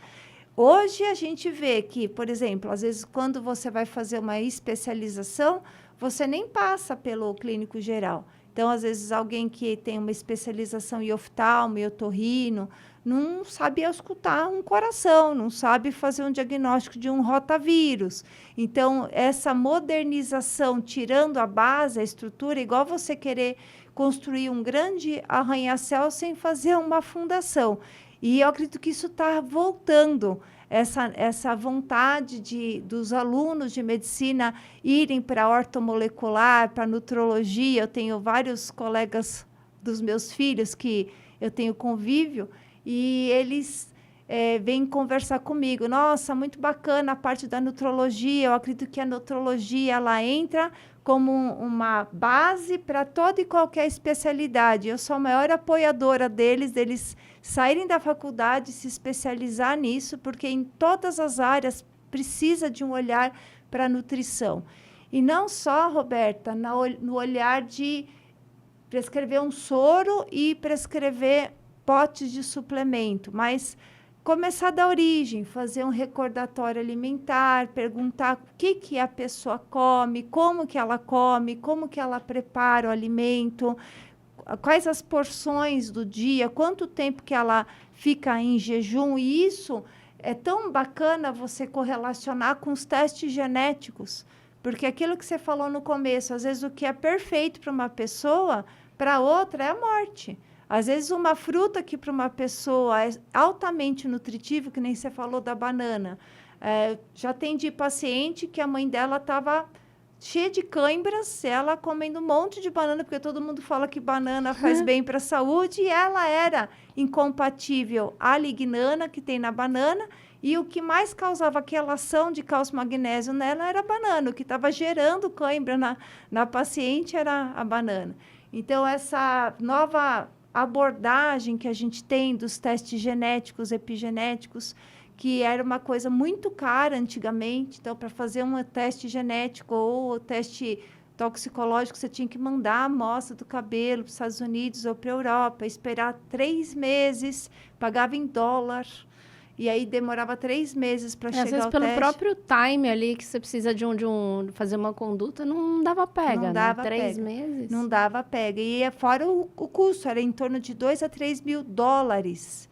S2: Hoje, a gente vê que, por exemplo, às vezes, quando você vai fazer uma especialização, você nem passa pelo clínico geral. Então, às vezes, alguém que tem uma especialização em oftalmo e otorrino não sabe auscultar um coração, não sabe fazer um diagnóstico de um rotavírus. Então, essa modernização, tirando a base, a estrutura, igual você querer construir um grande arranha-céu sem fazer uma fundação. E eu acredito que isso está voltando, essa vontade dos alunos de medicina irem para a ortomolecular, para a nutrologia. Eu tenho vários colegas dos meus filhos que eu tenho convívio e eles vêm conversar comigo. Nossa, muito bacana a parte da nutrologia. Eu acredito que a nutrologia ela entra como uma base para toda e qualquer especialidade. Eu sou a maior apoiadora deles saírem da faculdade e se especializar nisso, porque em todas as áreas precisa de um olhar para a nutrição. E não só, Roberta, no olhar de prescrever um soro e prescrever potes de suplemento, mas começar da origem, fazer um recordatório alimentar, perguntar o que a pessoa come, como que ela prepara o alimento, quais as porções do dia, quanto tempo que ela fica em jejum. E isso é tão bacana você correlacionar com os testes genéticos, porque aquilo que você falou no começo, às vezes o que é perfeito para uma pessoa, para outra é a morte. Às vezes, uma fruta que para uma pessoa é altamente nutritiva, que nem você falou da banana. Já atendi paciente que a mãe dela estava cheia de cãibras, ela comendo um monte de banana, porque todo mundo fala que banana faz bem para a saúde, e ela era incompatível à lignana que tem na banana, e o que mais causava aquela ação de cálcio magnésio nela era a banana. O que estava gerando cãibra na paciente era a banana. Então, essa nova abordagem que a gente tem dos testes genéticos, epigenéticos, que era uma coisa muito cara antigamente. Então, para fazer um teste genético ou teste toxicológico, você tinha que mandar a amostra do cabelo para os Estados Unidos ou para a Europa, esperar 3 meses, pagava em dólar, e aí demorava 3 meses para chegar
S1: às vezes,
S2: ao
S1: pelo
S2: teste.
S1: próprio time ali, que você precisa de fazer uma conduta, não dava pega,
S2: Não dava
S1: né? 3
S2: pega.
S1: meses.
S2: Não dava pega. E fora o custo, era em torno de 2 a 3 mil dólares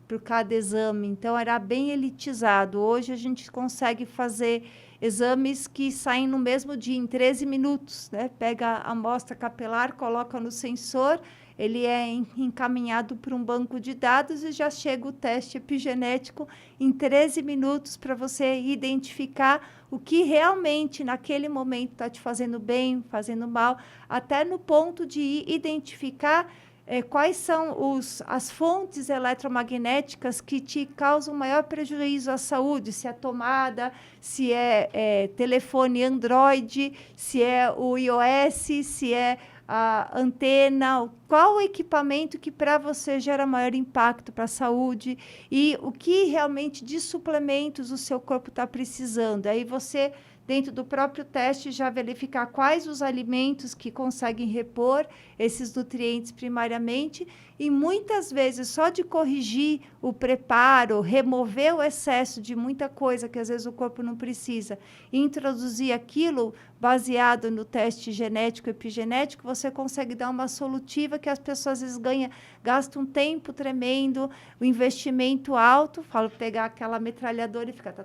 S2: por cada exame. Então, era bem elitizado. Hoje, a gente consegue fazer exames que saem no mesmo dia, em 13 minutos, né? Pega a amostra capilar, coloca no sensor, ele é encaminhado para um banco de dados e já chega o teste epigenético em 13 minutos para você identificar o que realmente naquele momento está te fazendo bem, fazendo mal, até no ponto de identificar quais são as fontes eletromagnéticas que te causam maior prejuízo à saúde, se é tomada, se é telefone Android, se é o iOS, se é a antena, qual o equipamento que para você gera maior impacto para a saúde e o que realmente de suplementos o seu corpo está precisando. Aí você, dentro do próprio teste, já verificar quais os alimentos que conseguem repor esses nutrientes primariamente e muitas vezes só de corrigir o preparo, remover o excesso de muita coisa que às vezes o corpo não precisa, e introduzir aquilo baseado no teste genético e epigenético, você consegue dar uma solutiva que as pessoas às vezes gastam um tempo tremendo, o investimento alto, falo pegar aquela metralhadora e ficar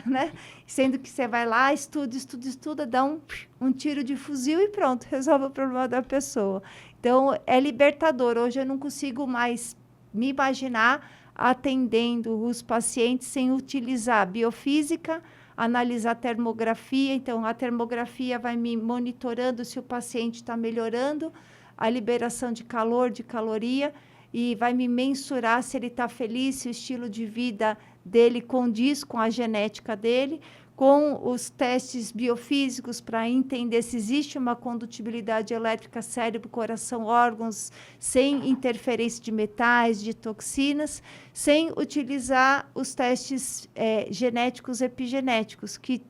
S2: né? Sendo que você vai lá, estuda, dá um tiro de fuzil e pronto, resolve o problema da pessoa. Então, é libertador. Hoje eu não consigo mais me imaginar atendendo os pacientes sem utilizar biofísica, analisar termografia. Então, a termografia vai me monitorando se o paciente está melhorando, a liberação de calor, de caloria, e vai me mensurar se ele está feliz, se o estilo de vida dele condiz com a genética dele, com os testes biofísicos para entender se existe uma condutibilidade elétrica cérebro, coração, órgãos, sem interferência de metais, de toxinas, sem utilizar os testes genéticos epigenéticos, que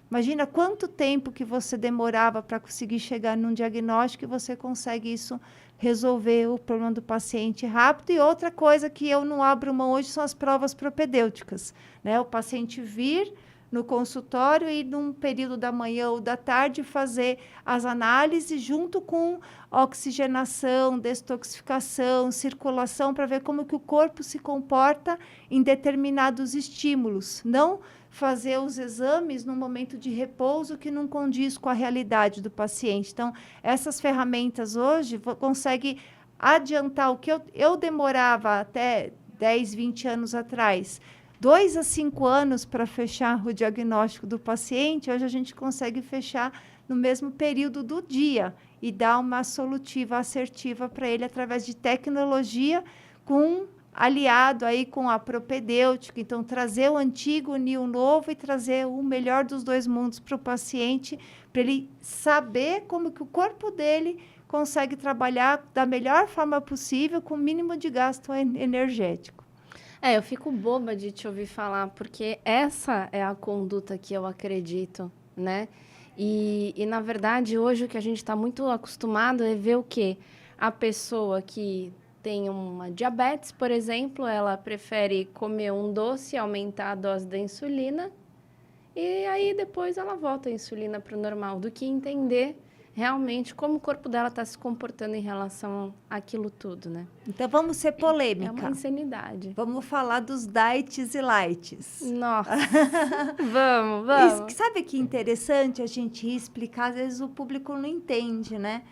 S2: imagina quanto tempo que você demorava para conseguir chegar num diagnóstico e você consegue isso resolver o problema do paciente rápido. E outra coisa que eu não abro mão hoje são as provas propedêuticas, né? O paciente vir no consultório e num período da manhã ou da tarde fazer as análises junto com oxigenação, detoxificação, circulação, para ver como que o corpo se comporta em determinados estímulos. Não fazer os exames no momento de repouso que não condiz com a realidade do paciente. Então, essas ferramentas hoje conseguem adiantar o que eu demorava até 10, 20 anos atrás, 2 a 5 anos para fechar o diagnóstico do paciente, hoje a gente consegue fechar no mesmo período do dia e dar uma solutiva assertiva para ele através de tecnologia aliado aí com a propedêutica. Então, trazer o antigo, unir o novo e trazer o melhor dos dois mundos para o paciente, para ele saber como que o corpo dele consegue trabalhar da melhor forma possível com o mínimo de gasto energético.
S1: Eu fico boba de te ouvir falar, porque essa é a conduta que eu acredito, né? E na verdade, hoje o que a gente está muito acostumado é ver o quê? A pessoa que tem uma diabetes, por exemplo, ela prefere comer um doce, aumentar a dose da insulina, e aí depois ela volta a insulina para o normal, do que entender realmente como o corpo dela está se comportando em relação àquilo tudo, né?
S2: Então, vamos ser polêmica.
S1: É uma insanidade.
S2: Vamos falar dos diets e lights.
S1: Nossa, vamos.
S2: Sabe que interessante a gente explicar? Às vezes o público não entende, né?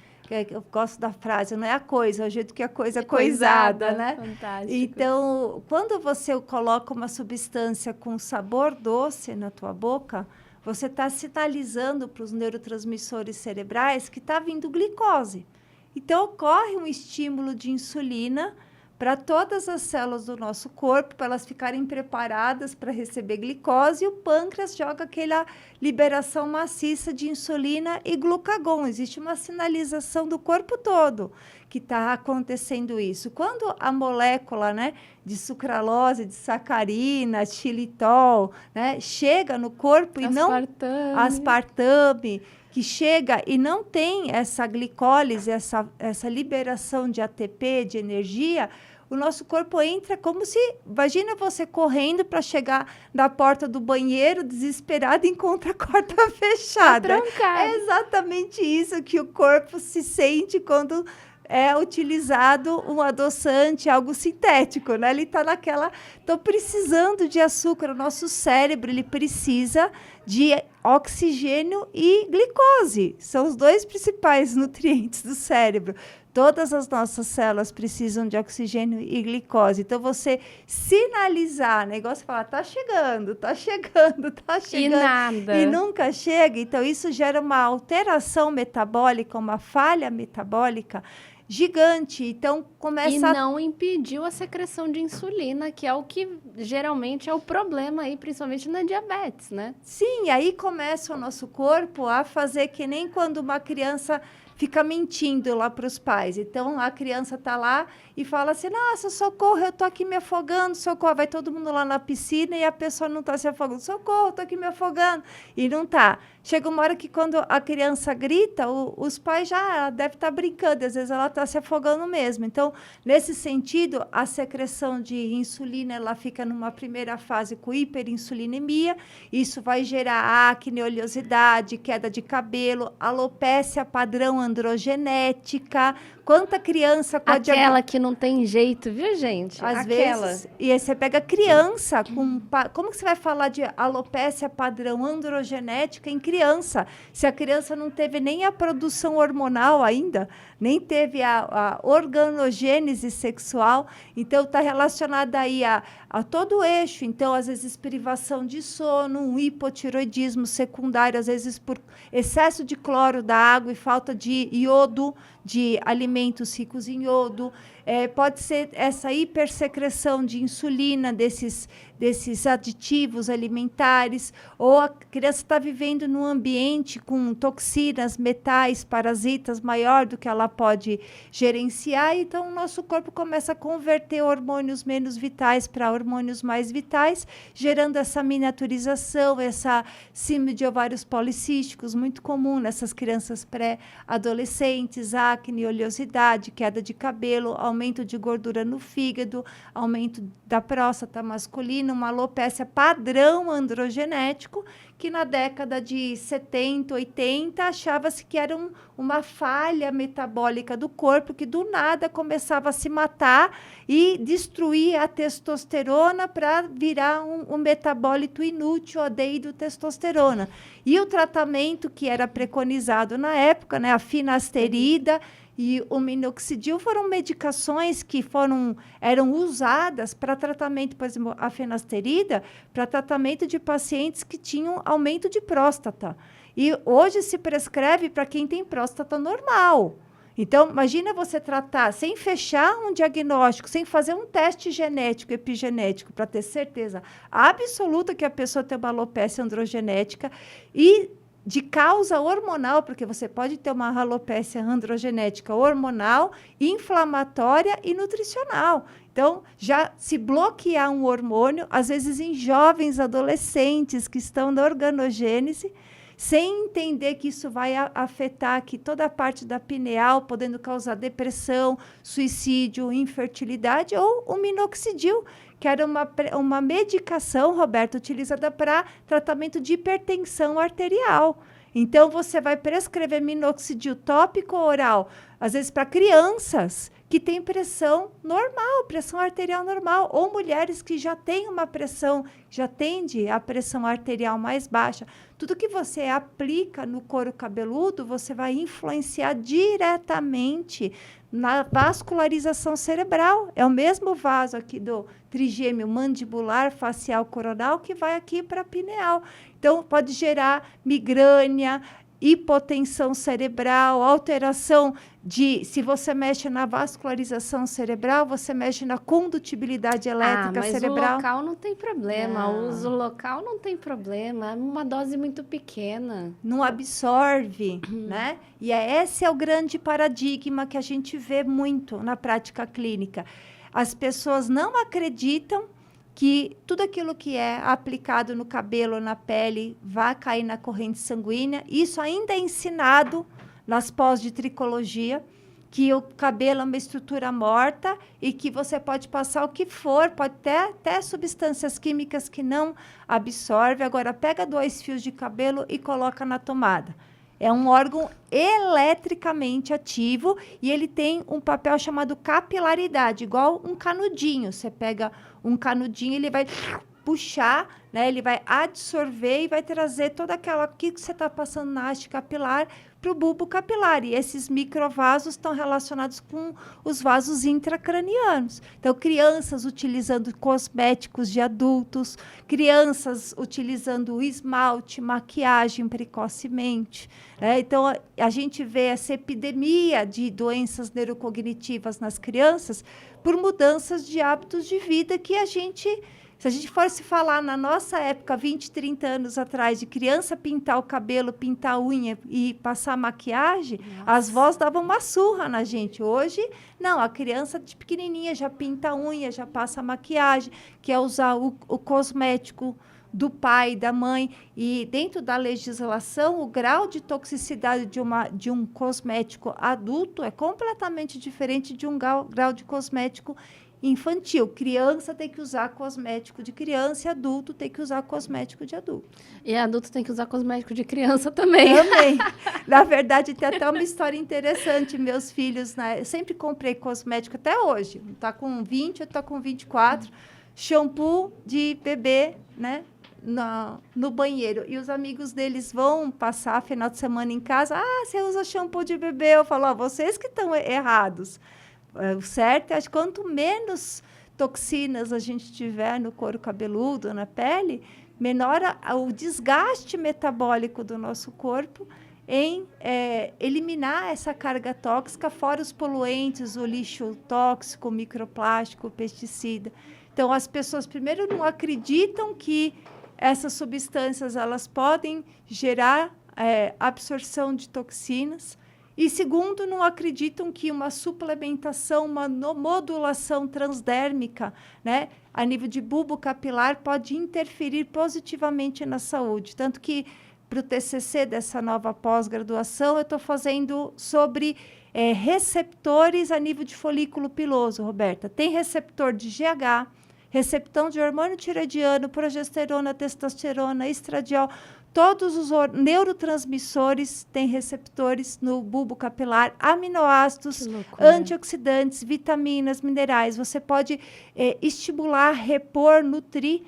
S2: Eu gosto da frase, não é a coisa, é o jeito que a coisa é coisada, né?
S1: Fantástico.
S2: Então, quando você coloca uma substância com sabor doce na tua boca, você está sinalizando para os neurotransmissores cerebrais que está vindo glicose. Então, ocorre um estímulo de insulina para todas as células do nosso corpo, para elas ficarem preparadas para receber glicose, e o pâncreas joga aquela liberação maciça de insulina e glucagon. Existe uma sinalização do corpo todo que está acontecendo isso. Quando a molécula, né, de sucralose, de sacarina, xilitol, né, chega no corpo e não... Aspartame, que chega e não tem essa glicólise, essa liberação de ATP, de energia, o nosso corpo entra como se... Imagina você correndo para chegar na porta do banheiro, desesperado, e encontra a porta fechada. É exatamente isso que o corpo se sente quando é utilizado um adoçante, algo sintético, né? Ele está naquela... Estou precisando de açúcar. O nosso cérebro, ele precisa de oxigênio e glicose. São os 2 principais nutrientes do cérebro. Todas as nossas células precisam de oxigênio e glicose. Então, você sinalizar, negócio falar, tá chegando, tá chegando, tá chegando.
S1: E nada.
S2: E nunca chega. Então, isso gera uma alteração metabólica, uma falha metabólica gigante. Então, começa...
S1: E não impediu a secreção de insulina, que é o que geralmente é o problema aí, principalmente na diabetes, né?
S2: Sim, aí começa o nosso corpo a fazer que nem quando uma criança fica mentindo lá para os pais. Então, a criança está lá e fala assim, nossa, socorro, eu estou aqui me afogando, socorro. Vai todo mundo lá na piscina e a pessoa não está se afogando. Socorro, estou aqui me afogando. E não está. Chega uma hora que quando a criança grita, os pais já devem estar brincando. Às vezes ela está se afogando mesmo. Então, nesse sentido, a secreção de insulina ela fica numa primeira fase com hiperinsulinemia. Isso vai gerar acne, oleosidade, queda de cabelo, alopécia padrão androgenética. Quanta criança com
S1: aquela que não tem jeito, viu, gente?
S2: Às vezes. E aí você pega criança com... Como que você vai falar de alopécia padrão androgenética em criança? Se a criança não teve nem a produção hormonal ainda, nem teve a organogênese sexual, então está relacionada aí a todo o eixo. Então, às vezes, privação de sono, um hipotiroidismo secundário, às vezes por excesso de cloro da água e falta de iodo, de alimentos ricos em iodo. Pode ser essa hipersecreção de insulina desses aditivos alimentares, ou a criança está vivendo num ambiente com toxinas, metais, parasitas maior do que ela pode gerenciar, então o nosso corpo começa a converter hormônios menos vitais para hormônios mais vitais, gerando essa miniaturização, essa síndrome de ovários policísticos, muito comum nessas crianças pré-adolescentes, acne, oleosidade, queda de cabelo, aumento de gordura no fígado, aumento da próstata masculina, uma alopécia padrão androgenético, que na década de 70, 80, achava-se que era uma falha metabólica do corpo, que do nada começava a se matar e destruir a testosterona para virar um metabólito inútil, a deidrotestosterona. E o tratamento que era preconizado na época, né, a finasterida e o minoxidil, foram medicações que eram usadas para tratamento, por exemplo, a finasterida, para tratamento de pacientes que tinham aumento de próstata. E hoje se prescreve para quem tem próstata normal. Então, imagina você tratar sem fechar um diagnóstico, sem fazer um teste genético, epigenético, para ter certeza absoluta que a pessoa tem uma alopécia androgenética e de causa hormonal, porque você pode ter uma alopécia androgenética hormonal, inflamatória e nutricional. Então, já se bloquear um hormônio, às vezes em jovens adolescentes que estão na organogênese, sem entender que isso vai afetar aqui toda a parte da pineal, podendo causar depressão, suicídio, infertilidade, ou o minoxidil, que era uma medicação, Roberto, utilizada para tratamento de hipertensão arterial. Então, você vai prescrever minoxidil tópico ou oral, às vezes para crianças que têm pressão normal, pressão arterial normal, ou mulheres que já têm uma pressão, já tende a pressão arterial mais baixa. Tudo que você aplica no couro cabeludo, você vai influenciar diretamente na vascularização cerebral. É o mesmo vaso aqui do trigêmeo mandibular, facial, coronal, que vai aqui para a pineal. Então, pode gerar migrânia, hipotensão cerebral, alteração se você mexe na vascularização cerebral, você mexe na condutibilidade elétrica cerebral.
S1: Mas o local não tem problema, o uso local não tem problema, é uma dose muito pequena.
S2: Não absorve, né? E esse é o grande paradigma que a gente vê muito na prática clínica. As pessoas não acreditam que tudo aquilo que é aplicado no cabelo ou na pele vai cair na corrente sanguínea. Isso ainda é ensinado nas pós de tricologia, que o cabelo é uma estrutura morta e que você pode passar o que for, pode ter até substâncias químicas que não absorvem. Agora, pega 2 fios de cabelo e coloca na tomada. É um órgão eletricamente ativo e ele tem um papel chamado capilaridade, igual um canudinho. Você pega um canudinho, ele vai puxar, né? Ele vai absorver e vai trazer toda aquela que você está passando na haste capilar para o bulbo capilar. E esses microvasos estão relacionados com os vasos intracranianos. Então, crianças utilizando cosméticos de adultos, crianças utilizando esmalte, maquiagem precocemente. Então, a gente vê essa epidemia de doenças neurocognitivas nas crianças por mudanças de hábitos de vida que se a gente fosse falar na nossa época, 20, 30 anos atrás, de criança pintar o cabelo, pintar a unha e passar maquiagem, as vós davam uma surra na gente. Hoje, não, a criança de pequenininha já pinta a unha, já passa maquiagem, quer usar o cosmético do pai, da mãe. E dentro da legislação, o grau de toxicidade de um cosmético adulto é completamente diferente de um grau de cosmético infantil. Criança tem que usar cosmético de criança e adulto tem que usar cosmético de adulto.
S1: E adulto tem que usar cosmético de criança também.
S2: Também. Na verdade, tem até uma história interessante. Meus filhos, né, eu sempre comprei cosmético até hoje. Um tá com 20, outro tá com 24. Shampoo de bebê, né? No banheiro. E os amigos deles vão passar final de semana em casa. Ah, você usa shampoo de bebê. Eu falo, vocês que estão errados. O certo é que quanto menos toxinas a gente tiver no couro cabeludo, na pele, menor o desgaste metabólico do nosso corpo em eliminar essa carga tóxica, fora os poluentes, o lixo tóxico, o microplástico, o pesticida. Então, as pessoas, primeiro, não acreditam que essas substâncias elas podem gerar absorção de toxinas. E, segundo, não acreditam que uma suplementação, uma modulação transdérmica, né, a nível de bulbo capilar, pode interferir positivamente na saúde. Tanto que, para o TCC dessa nova pós-graduação, eu estou fazendo sobre receptores a nível de folículo piloso, Roberta. Tem receptor de GH, receptor de hormônio tiroidiano, progesterona, testosterona, estradiol. Todos os neurotransmissores têm receptores no bulbo capilar, aminoácidos, antioxidantes, vitaminas, minerais. Você pode estimular, repor, nutrir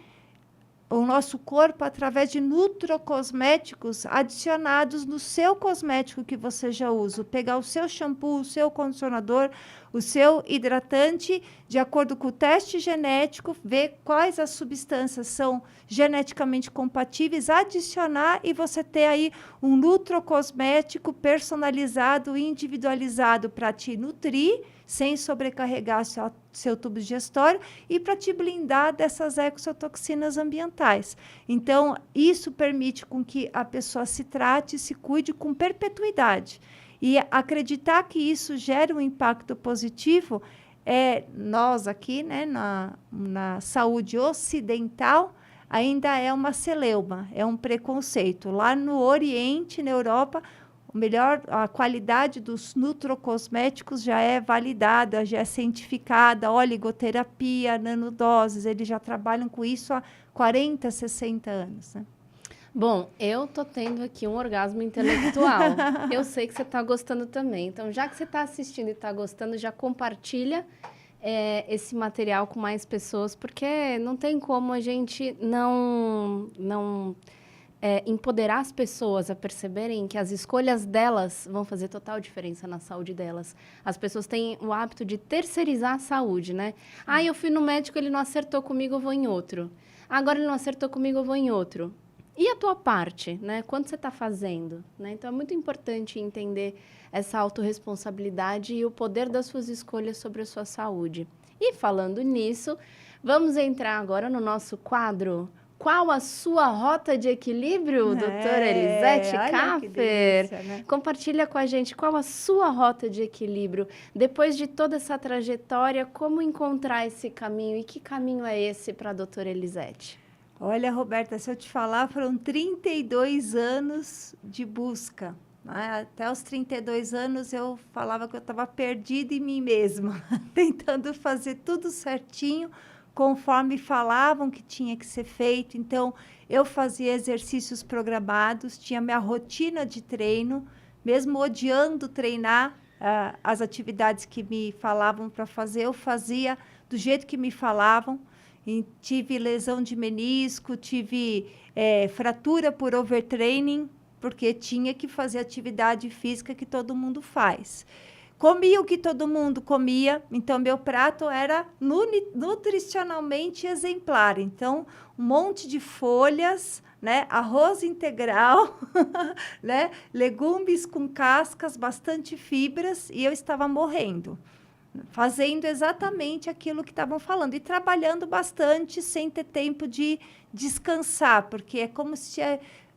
S2: o nosso corpo através de nutrocosméticos adicionados no seu cosmético que você já usa. Pegar o seu shampoo, o seu condicionador, o seu hidratante, de acordo com o teste genético, ver quais as substâncias são geneticamente compatíveis, adicionar e você ter aí um nutrocosmético personalizado, individualizado para te nutrir, sem sobrecarregar seu tubo digestório e para te blindar dessas exotoxinas ambientais. Então, isso permite com que a pessoa se trate e se cuide com perpetuidade. E acreditar que isso gera um impacto positivo, nós aqui, né, na saúde ocidental, ainda é uma celeuma, é um preconceito. Lá no Oriente, na Europa, a qualidade dos nutrocosméticos já é validada, já é cientificada, oligoterapia, nanodoses, eles já trabalham com isso há 40, 60 anos, né?
S1: Bom, eu tô tendo aqui um orgasmo intelectual. Eu sei que você está gostando também. Então, já que você está assistindo e está gostando, já compartilha esse material com mais pessoas, porque não tem como a gente não empoderar as pessoas a perceberem que as escolhas delas vão fazer total diferença na saúde delas. As pessoas têm o hábito de terceirizar a saúde, né? Ah, eu fui no médico, ele não acertou comigo, eu vou em outro. Agora ele não acertou comigo, eu vou em outro. E a tua parte, né? Quanto você está fazendo? Né? Então, é muito importante entender essa autorresponsabilidade e o poder das suas escolhas sobre a sua saúde. E falando nisso, vamos entrar agora no nosso quadro. Qual a sua rota de equilíbrio, doutora Elisete Kaffer? Né? Compartilha com a gente qual a sua rota de equilíbrio. Depois de toda essa trajetória, como encontrar esse caminho? E que caminho é esse para a doutora Elisete?
S2: Olha, Roberta, se eu te falar, foram 32 anos de busca. Né? Até os 32 anos eu falava que eu estava perdida em mim mesma, tentando fazer tudo certinho, conforme falavam que tinha que ser feito. Então, eu fazia exercícios programados, tinha minha rotina de treino, mesmo odiando treinar as atividades que me falavam para fazer, eu fazia do jeito que me falavam. tive lesão de menisco, tive fratura por overtraining, porque tinha que fazer atividade física que todo mundo faz. Comia o que todo mundo comia, então meu prato era nutricionalmente exemplar. Então, um monte de folhas, né? Arroz integral, né? Legumes com cascas, bastante fibras, e eu estava morrendo, fazendo exatamente aquilo que estavam falando e trabalhando bastante sem ter tempo de descansar, porque é como se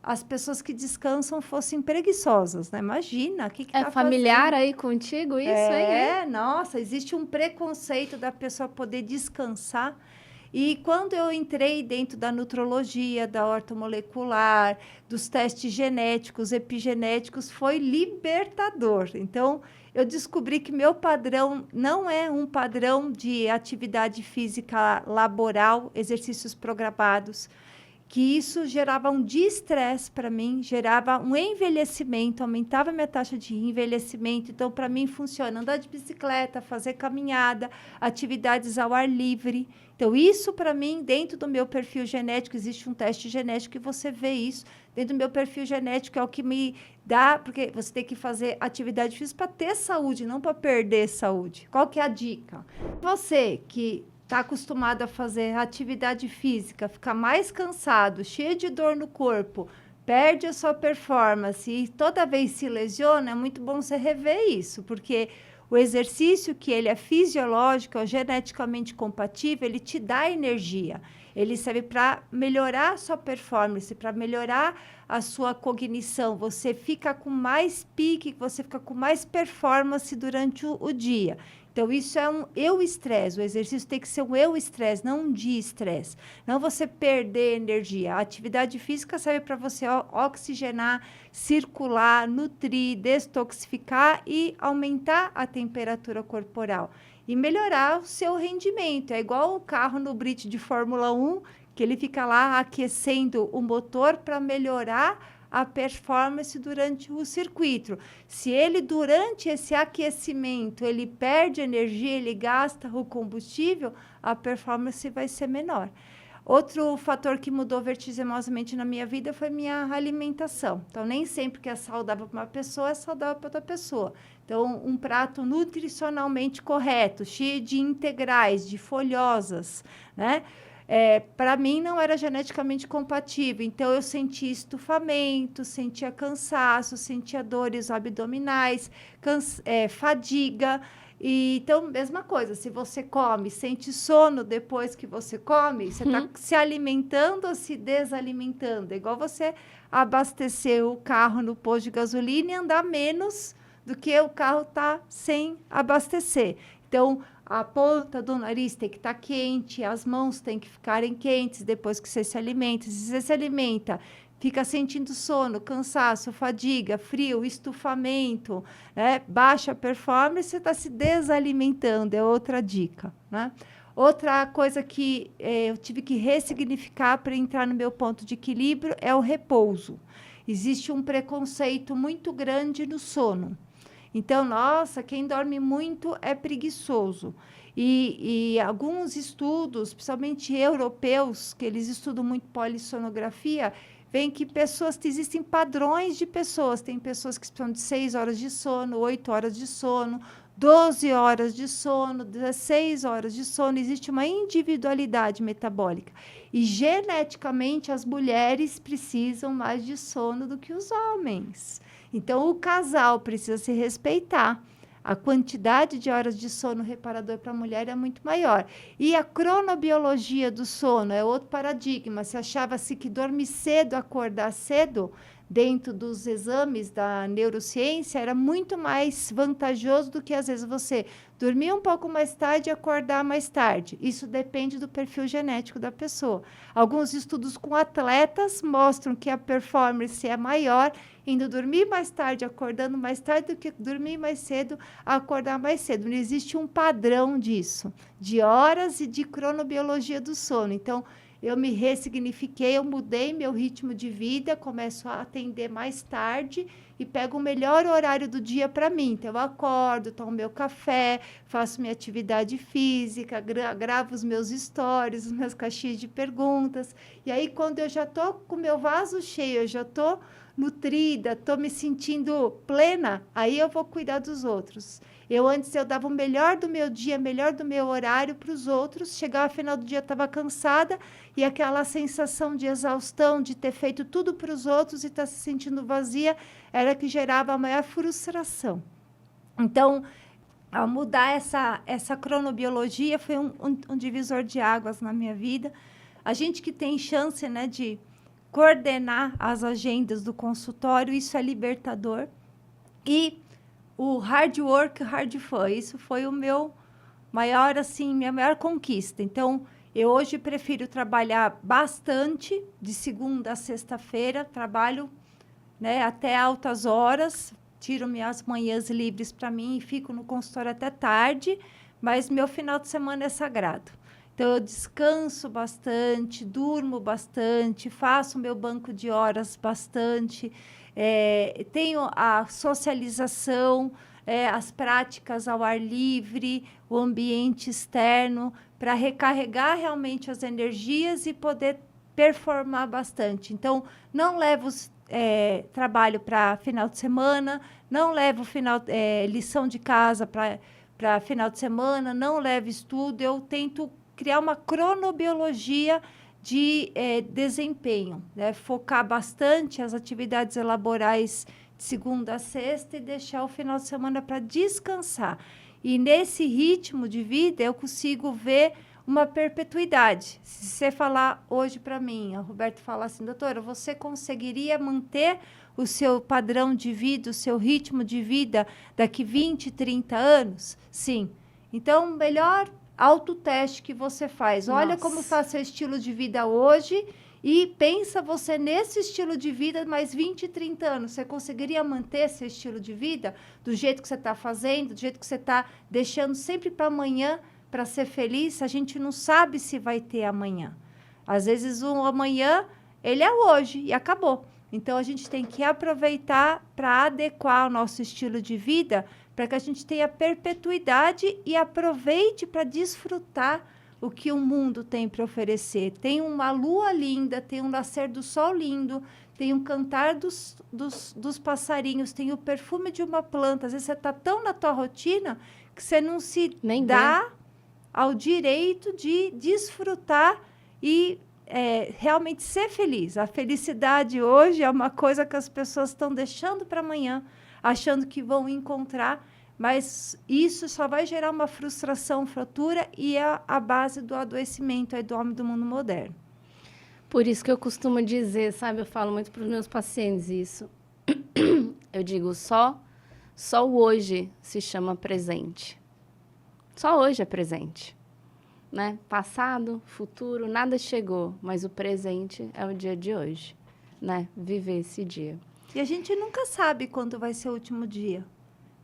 S2: as pessoas que descansam fossem preguiçosas, né? Imagina, o que
S1: É
S2: tá
S1: familiar
S2: fazendo?
S1: aí contigo isso, hein?
S2: Nossa, existe um preconceito da pessoa poder descansar. E quando eu entrei dentro da nutrologia, da ortomolecular, dos testes genéticos, epigenéticos, foi libertador. Então, eu descobri que meu padrão não é um padrão de atividade física laboral, exercícios programados, que isso gerava um estresse para mim, gerava um envelhecimento, aumentava a minha taxa de envelhecimento. Então, para mim, funciona andar de bicicleta, fazer caminhada, atividades ao ar livre. Então, isso para mim, dentro do meu perfil genético, existe um teste genético e você vê isso. Dentro do meu perfil genético é o que me dá, porque você tem que fazer atividade física para ter saúde, não para perder saúde. Qual que é a dica? Você que está acostumado a fazer atividade física, fica mais cansado, cheio de dor no corpo, perde a sua performance e toda vez se lesiona, é muito bom você rever isso, porque o exercício que ele é fisiológico, é geneticamente compatível, ele te dá energia. Ele serve para melhorar a sua performance, para melhorar a sua cognição. Você fica com mais pique, você fica com mais performance durante o dia. Então, isso é um eu-estresse. O exercício tem que ser um eu-estresse, não um dia-estresse. Não você perder energia. A atividade física serve para você oxigenar, circular, nutrir, destoxificar e aumentar a temperatura corporal. E melhorar o seu rendimento. É igual o carro no Brite de Fórmula 1, que ele fica lá aquecendo o motor para melhorar a performance durante o circuito. Se ele, durante esse aquecimento, ele perde energia, ele gasta o combustível, a performance vai ser menor. Outro fator que mudou vertiginosamente na minha vida foi minha alimentação. Então, nem sempre que é saudável para uma pessoa, é saudável para outra pessoa. Então, um prato nutricionalmente correto, cheio de integrais, de folhosas, né? Para mim não era geneticamente compatível, então eu sentia estufamento, sentia cansaço, sentia dores abdominais, fadiga. E, então, mesma coisa, se você come, sente sono depois que você come, você está se alimentando ou se desalimentando. É igual você abastecer o carro no posto de gasolina e andar menos do que o carro está sem abastecer. Então, a ponta do nariz tem que estar quente, as mãos têm que ficarem quentes depois que você se alimenta. Se você se alimenta, fica sentindo sono, cansaço, fadiga, frio, estufamento, né? Baixa performance, você está se desalimentando, é outra dica, né? Outra coisa que eu tive que ressignificar para entrar no meu ponto de equilíbrio é o repouso. Existe um preconceito muito grande no sono. Então, nossa, quem dorme muito é preguiçoso. E alguns estudos, principalmente europeus, que eles estudam muito polissonografia, veem que existem padrões de pessoas. Tem pessoas que precisam de 6 horas de sono, 8 horas de sono, 12 horas de sono, 16 horas de sono. Existe uma individualidade metabólica. E, geneticamente, as mulheres precisam mais de sono do que os homens. Então, o casal precisa se respeitar. A quantidade de horas de sono reparador para a mulher é muito maior. E a cronobiologia do sono é outro paradigma. Se achava-se que dormir cedo, acordar cedo, dentro dos exames da neurociência, era muito mais vantajoso do que, às vezes, você dormir um pouco mais tarde e acordar mais tarde. Isso depende do perfil genético da pessoa. Alguns estudos com atletas mostram que a performance é maior indo dormir mais tarde, acordando mais tarde do que dormir mais cedo, acordar mais cedo. Não existe um padrão disso, de horas e de cronobiologia do sono. Então, eu me ressignifiquei, eu mudei meu ritmo de vida, começo a atender mais tarde e pego o melhor horário do dia para mim. Então, eu acordo, tomo meu café, faço minha atividade física, gravo os meus stories, as minhas caixinhas de perguntas. E aí, quando eu já estou com o meu vaso cheio, eu já estou nutrida, estou me sentindo plena, aí eu vou cuidar dos outros. Antes eu dava o melhor do meu dia, melhor do meu horário para os outros, chegava ao final do dia, estava cansada, e aquela sensação de exaustão, de ter feito tudo para os outros e estar se sentindo vazia, era que gerava a maior frustração. Então, ao mudar essa cronobiologia, foi um divisor de águas na minha vida. A gente que tem chance, né, de coordenar as agendas do consultório, isso é libertador. E o hard work, hard fun, isso foi o meu maior, assim, minha maior conquista. Então, eu hoje prefiro trabalhar bastante, de segunda a sexta-feira, trabalho, né, até altas horas, tiro minhas manhãs livres para mim e fico no consultório até tarde, mas meu final de semana é sagrado. Então, eu descanso bastante, durmo bastante, faço meu banco de horas bastante, tenho a socialização, as práticas ao ar livre, o ambiente externo, para recarregar realmente as energias e poder performar bastante. Então, não levo trabalho para final de semana, não levo lição de casa para final de semana, não levo estudo, eu tento criar uma cronobiologia de desempenho, né? Focar bastante as atividades laborais de segunda a sexta e deixar o final de semana para descansar. E nesse ritmo de vida, eu consigo ver uma perpetuidade. Se você falar hoje para mim, a Roberto fala assim, doutora, você conseguiria manter o seu padrão de vida, o seu ritmo de vida daqui 20, 30 anos? Sim. Então, melhor autoteste que você faz. Olha
S1: Nossa.
S2: como está seu estilo de vida hoje e pensa você nesse estilo de vida mais 20, 30 anos. Você conseguiria manter esse estilo de vida do jeito que você está fazendo, do jeito que você está deixando sempre para amanhã para ser feliz? A gente não sabe se vai ter amanhã. Às vezes o amanhã, ele é hoje e acabou. Então, a gente tem que aproveitar para adequar o nosso estilo de vida para que a gente tenha perpetuidade e aproveite para desfrutar o que o mundo tem para oferecer. Tem uma lua linda, tem um nascer do sol lindo, tem um cantar dos passarinhos, tem o perfume de uma planta. Às vezes você está tão na tua rotina que você não se dá ao direito de desfrutar e realmente ser feliz. A felicidade hoje é uma coisa que as pessoas estão deixando para amanhã, achando que vão encontrar, mas isso só vai gerar uma frustração, fratura e é a base do adoecimento do homem do mundo moderno.
S1: Por isso que eu costumo dizer, sabe, eu falo muito para os meus pacientes isso. Eu digo, só o hoje se chama presente. Só hoje é presente, né? Passado, futuro, nada chegou, mas o presente é o dia de hoje, né? Viver esse dia.
S2: E a gente nunca sabe quando vai ser o último dia.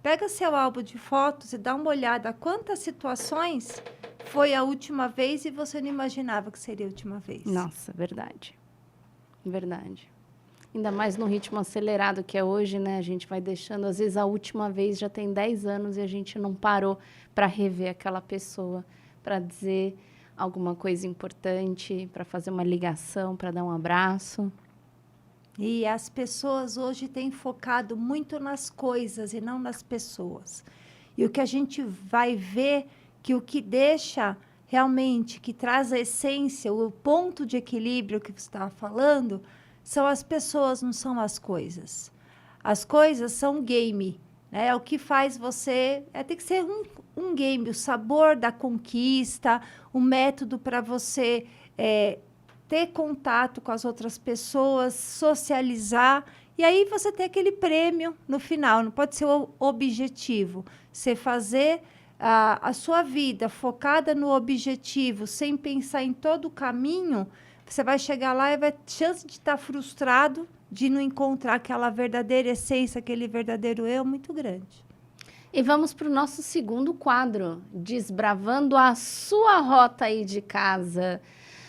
S2: Pega seu álbum de fotos e dá uma olhada quantas situações foi a última vez e você não imaginava que seria a última vez.
S1: Nossa, verdade. Verdade. Ainda mais no ritmo acelerado que é hoje, né? A gente vai deixando, às vezes a última vez já tem 10 anos e a gente não parou para rever aquela pessoa, para dizer alguma coisa importante, para fazer uma ligação, para dar um abraço.
S2: E as pessoas hoje têm focado muito nas coisas e não nas pessoas. E o que a gente vai ver, que o que deixa realmente, que traz a essência, o ponto de equilíbrio que você estava falando, são as pessoas, não são as coisas. As coisas são game, né? É o que faz você... tem que ser um game, o sabor da conquista, o método para você... ter contato com as outras pessoas, socializar, e aí você tem aquele prêmio no final, não pode ser o objetivo. Você fazer a sua vida focada no objetivo, sem pensar em todo o caminho, você vai chegar lá e vai ter chance de estar frustrado, de não encontrar aquela verdadeira essência, aquele verdadeiro eu muito grande.
S1: E vamos para o nosso segundo quadro, Desbravando a Sua Rota aí de casa.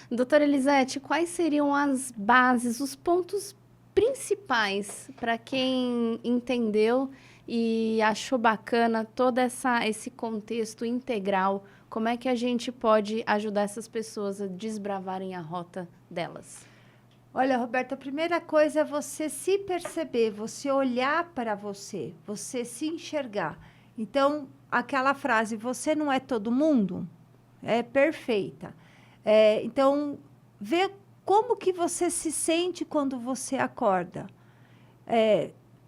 S1: Doutora Elisete, quais seriam as bases, os pontos principais para quem entendeu e achou bacana todo esse contexto integral? Como é que a gente pode ajudar essas pessoas a desbravarem a rota delas?
S2: Olha, Roberta, a primeira coisa é você se perceber, você olhar para você se enxergar. Então, aquela frase, você não é todo mundo, é perfeita. Então, vê como que você se sente quando você acorda.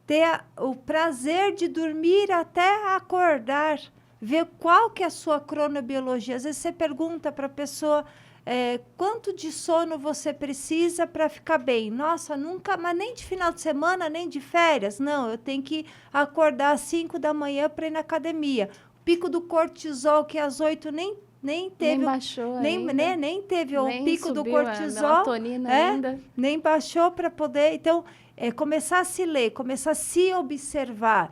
S2: Ter o prazer de dormir até acordar. Ver qual que é a sua cronobiologia. Às vezes você pergunta para a pessoa quanto de sono você precisa para ficar bem. Nossa, nunca, mas nem de final de semana, nem de férias. Não, eu tenho que acordar às 5 da manhã para ir na academia. O pico do cortisol, que é às 8, nem teve.
S1: Nem baixou ainda.
S2: Nem teve
S1: nem
S2: o pico do
S1: subiu a
S2: cortisol.
S1: melatonina ainda.
S2: Nem baixou para poder. Então, começar a se ler, começar a se observar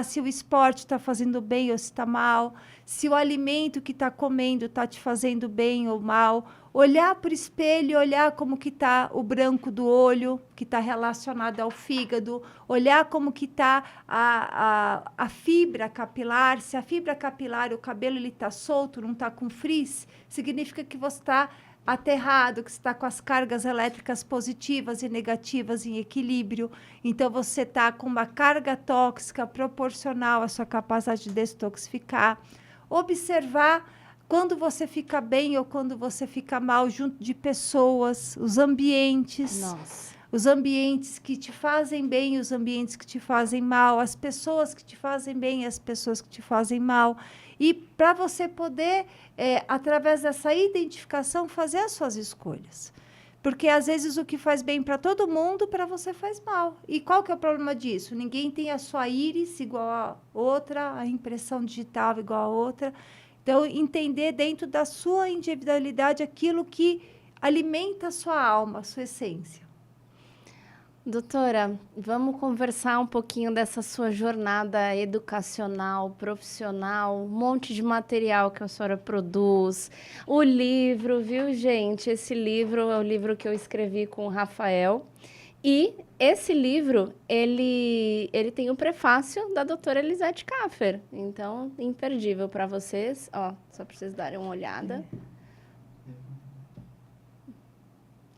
S2: se o esporte está fazendo bem ou se está mal, se o alimento que está comendo está te fazendo bem ou mal, olhar para o espelho, olhar como que está o branco do olho, que está relacionado ao fígado, olhar como que está a fibra capilar, se a fibra capilar, o cabelo está solto, não está com frizz, significa que você está aterrado, que você está com as cargas elétricas positivas e negativas em equilíbrio. Então, você está com uma carga tóxica proporcional à sua capacidade de detoxificar. Observar quando você fica bem ou quando você fica mal junto de pessoas, os ambientes.
S1: Nossa.
S2: Os ambientes que te fazem bem, os ambientes que te fazem mal, as pessoas que te fazem bem, as pessoas que te fazem mal. E para você poder, através dessa identificação, fazer as suas escolhas. Porque, às vezes, o que faz bem para todo mundo, para você faz mal. E qual que é o problema disso? Ninguém tem a sua íris igual a outra, a impressão digital igual a outra. Então, entender dentro da sua individualidade aquilo que alimenta a sua alma, a sua essência.
S1: Doutora, vamos conversar um pouquinho dessa sua jornada educacional, profissional, um monte de material que a senhora produz, o livro, viu, gente? Esse livro é o livro que eu escrevi com o Rafael. E esse livro, ele tem o prefácio da doutora Elisete Kaffer. Então, imperdível para vocês. Ó, só para vocês darem uma olhada.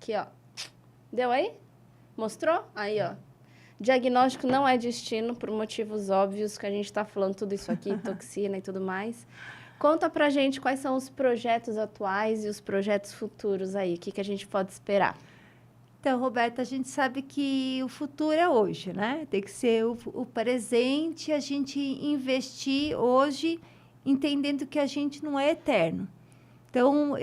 S1: Aqui, ó. Deu aí? Mostrou? Aí, ó. Diagnóstico não é destino, por motivos óbvios, que a gente está falando tudo isso aqui, toxina e tudo mais. Conta pra gente quais são os projetos atuais e os projetos futuros aí. O que a gente pode esperar?
S2: Então, Roberta, a gente sabe que o futuro é hoje, né? Tem que ser o presente, a gente investir hoje, entendendo que a gente não é eterno. Então,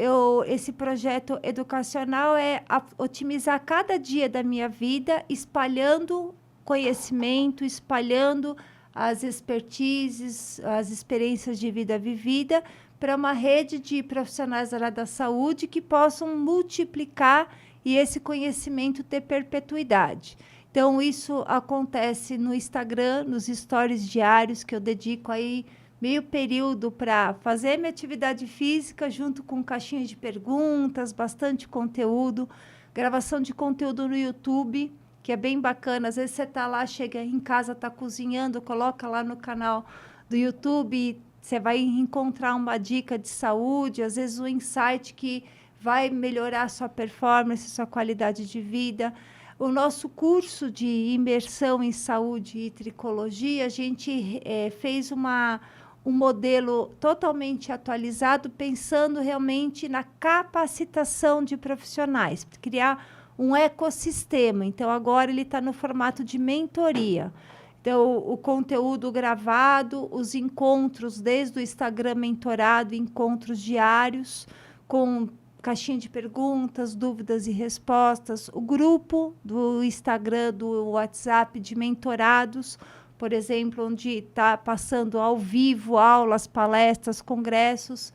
S2: esse projeto educacional é otimizar cada dia da minha vida, espalhando conhecimento, espalhando as expertises, as experiências de vida vivida para uma rede de profissionais da área da saúde que possam multiplicar e esse conhecimento ter perpetuidade. Então, isso acontece no Instagram, nos stories diários, que eu dedico aí meio período para fazer minha atividade física junto com caixinha de perguntas, bastante conteúdo, gravação de conteúdo no YouTube, que é bem bacana. Às vezes você está lá, chega em casa, está cozinhando, coloca lá no canal do YouTube, você vai encontrar uma dica de saúde, às vezes um insight que vai melhorar a sua performance, sua qualidade de vida. O nosso curso de imersão em saúde e tricologia, a gente fez um modelo totalmente atualizado, pensando realmente na capacitação de profissionais, criar um ecossistema. Então, agora ele está no formato de mentoria. Então, o conteúdo gravado, os encontros, desde o Instagram mentorado, encontros diários, com caixinha de perguntas, dúvidas e respostas, o grupo do Instagram, do WhatsApp de mentorados, por exemplo, onde está passando ao vivo aulas, palestras, congressos,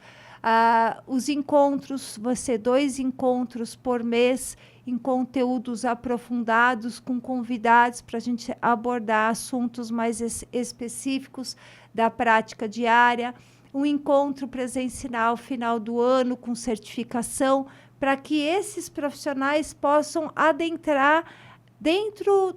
S2: Os encontros, vão ser 2 encontros por mês, em conteúdos aprofundados, com convidados para a gente abordar assuntos mais específicos da prática diária. Um encontro presencial final do ano com certificação, para que esses profissionais possam adentrar dentro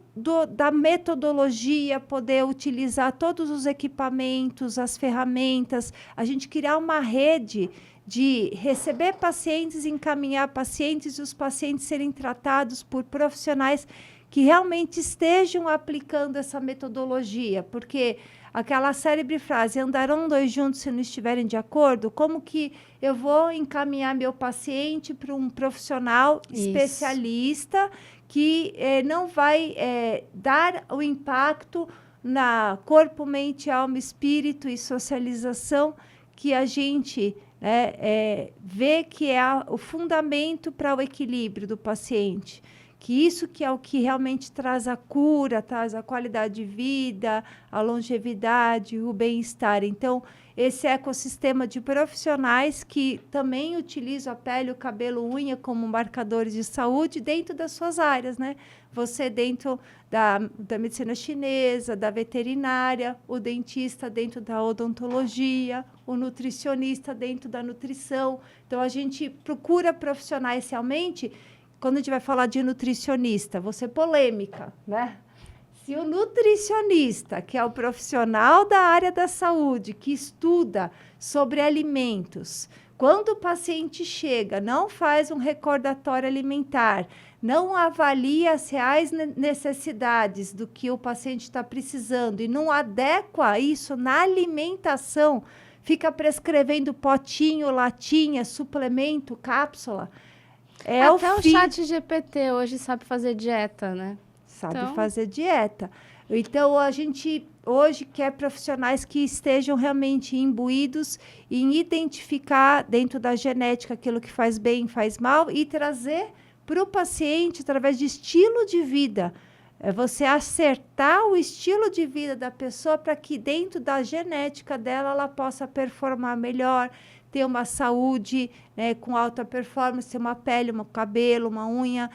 S2: da metodologia, poder utilizar todos os equipamentos, as ferramentas, a gente criar uma rede de receber pacientes, encaminhar pacientes e os pacientes serem tratados por profissionais que realmente estejam aplicando essa metodologia, porque aquela célebre frase, andarão 2 juntos se não estiverem de acordo, como que eu vou encaminhar meu paciente para um profissional especialista que não vai dar o impacto na corpo, mente, alma, espírito e socialização que a gente vê que é o fundamento para o equilíbrio do paciente. Que isso que é o que realmente traz a cura, traz a qualidade de vida, a longevidade, o bem-estar. Então, esse ecossistema de profissionais que também utilizam a pele, o cabelo, unha como marcadores de saúde dentro das suas áreas, né? Você dentro da medicina chinesa, da veterinária, o dentista dentro da odontologia, o nutricionista dentro da nutrição. Então, a gente procura profissionais realmente. Quando a gente vai falar de nutricionista, vou ser polêmica, né? Se o nutricionista, que é o profissional da área da saúde, que estuda sobre alimentos, quando o paciente chega, não faz um recordatório alimentar, não avalia as reais necessidades do que o paciente está precisando e não adequa isso na alimentação, fica prescrevendo potinho, latinha, suplemento, cápsula.
S1: Até o chat GPT hoje sabe fazer dieta, né?
S2: Sabe fazer dieta. Então, a gente hoje quer profissionais que estejam realmente imbuídos em identificar dentro da genética aquilo que faz bem, faz mal e trazer para o paciente através de estilo de vida. É você acertar o estilo de vida da pessoa para que dentro da genética dela ela possa performar melhor, ter uma saúde, né, com alta performance, ter uma pele, um cabelo, uma unha,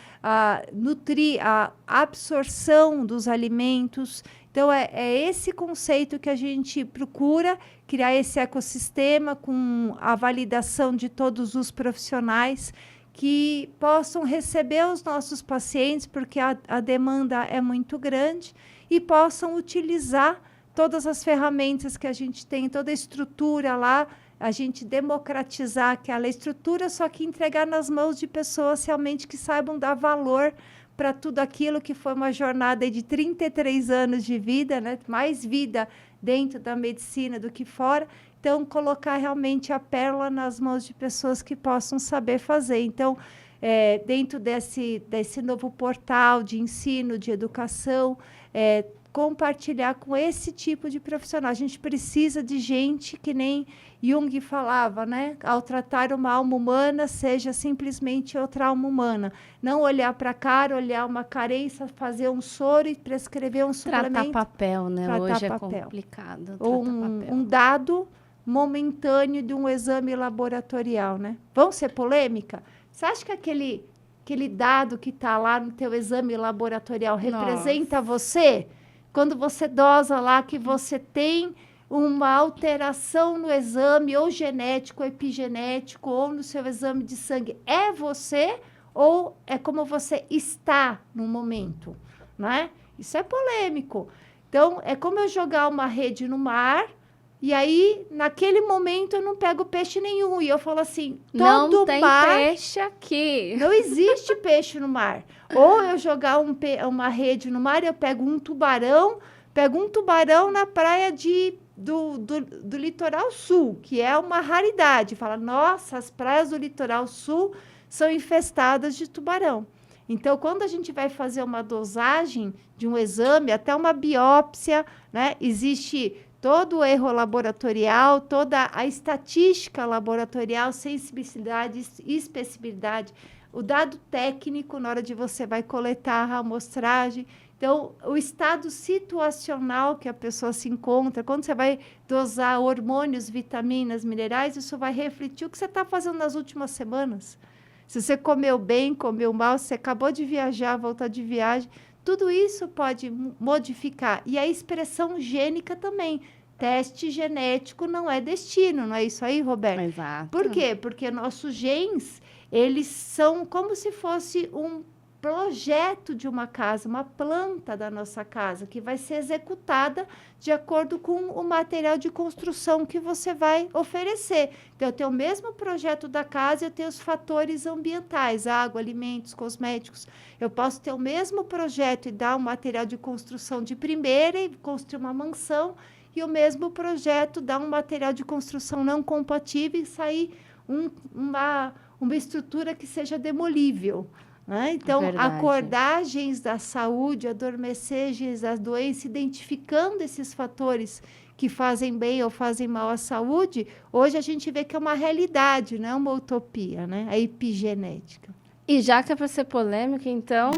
S2: nutrir a absorção dos alimentos. Então, é esse conceito que a gente procura, criar esse ecossistema com a validação de todos os profissionais que possam receber os nossos pacientes, porque a demanda é muito grande, e possam utilizar todas as ferramentas que a gente tem, toda a estrutura lá, a gente democratizar aquela estrutura, só que entregar nas mãos de pessoas realmente que saibam dar valor para tudo aquilo que foi uma jornada de 33 anos de vida, né? Mais vida dentro da medicina do que fora. Então, colocar realmente a pérola nas mãos de pessoas que possam saber fazer. Então, dentro desse novo portal de ensino, de educação, compartilhar com esse tipo de profissional. A gente precisa de gente que nem Jung falava, né? Ao tratar uma alma humana, seja simplesmente outra alma humana. Não olhar para a cara, olhar uma carência, fazer um soro e prescrever um suplemento.
S1: Tratar papel, né?
S2: Tratar
S1: hoje
S2: papel.
S1: É complicado.
S2: Ou um dado momentâneo de um exame laboratorial, né? Vamos ser polêmica? Você acha que aquele dado que está lá no teu exame laboratorial representa você? Quando você dosa lá que você tem uma alteração no exame, ou genético, ou epigenético, ou no seu exame de sangue, é você ou é como você está no momento, né? Isso é polêmico. Então, é como eu jogar uma rede no mar e aí, naquele momento, eu não pego peixe nenhum. E eu falo assim,
S1: não tem peixe aqui.
S2: Não existe peixe no mar. Ou eu jogar uma rede no mar e eu pego um tubarão na praia do litoral sul, que é uma raridade. Fala, nossa, as praias do litoral sul são infestadas de tubarão. Então, quando a gente vai fazer uma dosagem de um exame, até uma biópsia, né, existe todo o erro laboratorial, toda a estatística laboratorial, sensibilidade, especificidade, o dado técnico na hora de você vai coletar a amostragem. Então, o estado situacional que a pessoa se encontra, quando você vai dosar hormônios, vitaminas, minerais, isso vai refletir o que você está fazendo nas últimas semanas. Se você comeu bem, comeu mal, se você acabou de viajar, voltar de viagem, tudo isso pode modificar. E a expressão gênica também. Teste genético não é destino, não é isso aí, Roberto?
S1: Exato.
S2: Por quê? Porque nossos genes, eles são como se fosse um projeto de uma casa, uma planta da nossa casa, que vai ser executada de acordo com o material de construção que você vai oferecer. Então, eu tenho o mesmo projeto da casa, eu tenho os fatores ambientais, água, alimentos, cosméticos. Eu posso ter o mesmo projeto e dar um material de construção de primeira e construir uma mansão, e o mesmo projeto dar um material de construção não compatível e sair uma estrutura que seja demolível. Né? Então,
S1: Verdade.
S2: acordar genes da saúde, adormecer genes da doença, identificando esses fatores que fazem bem ou fazem mal à saúde, hoje a gente vê que é uma realidade, não é uma utopia, né? A epigenética.
S1: E já que é para ser polêmica, então,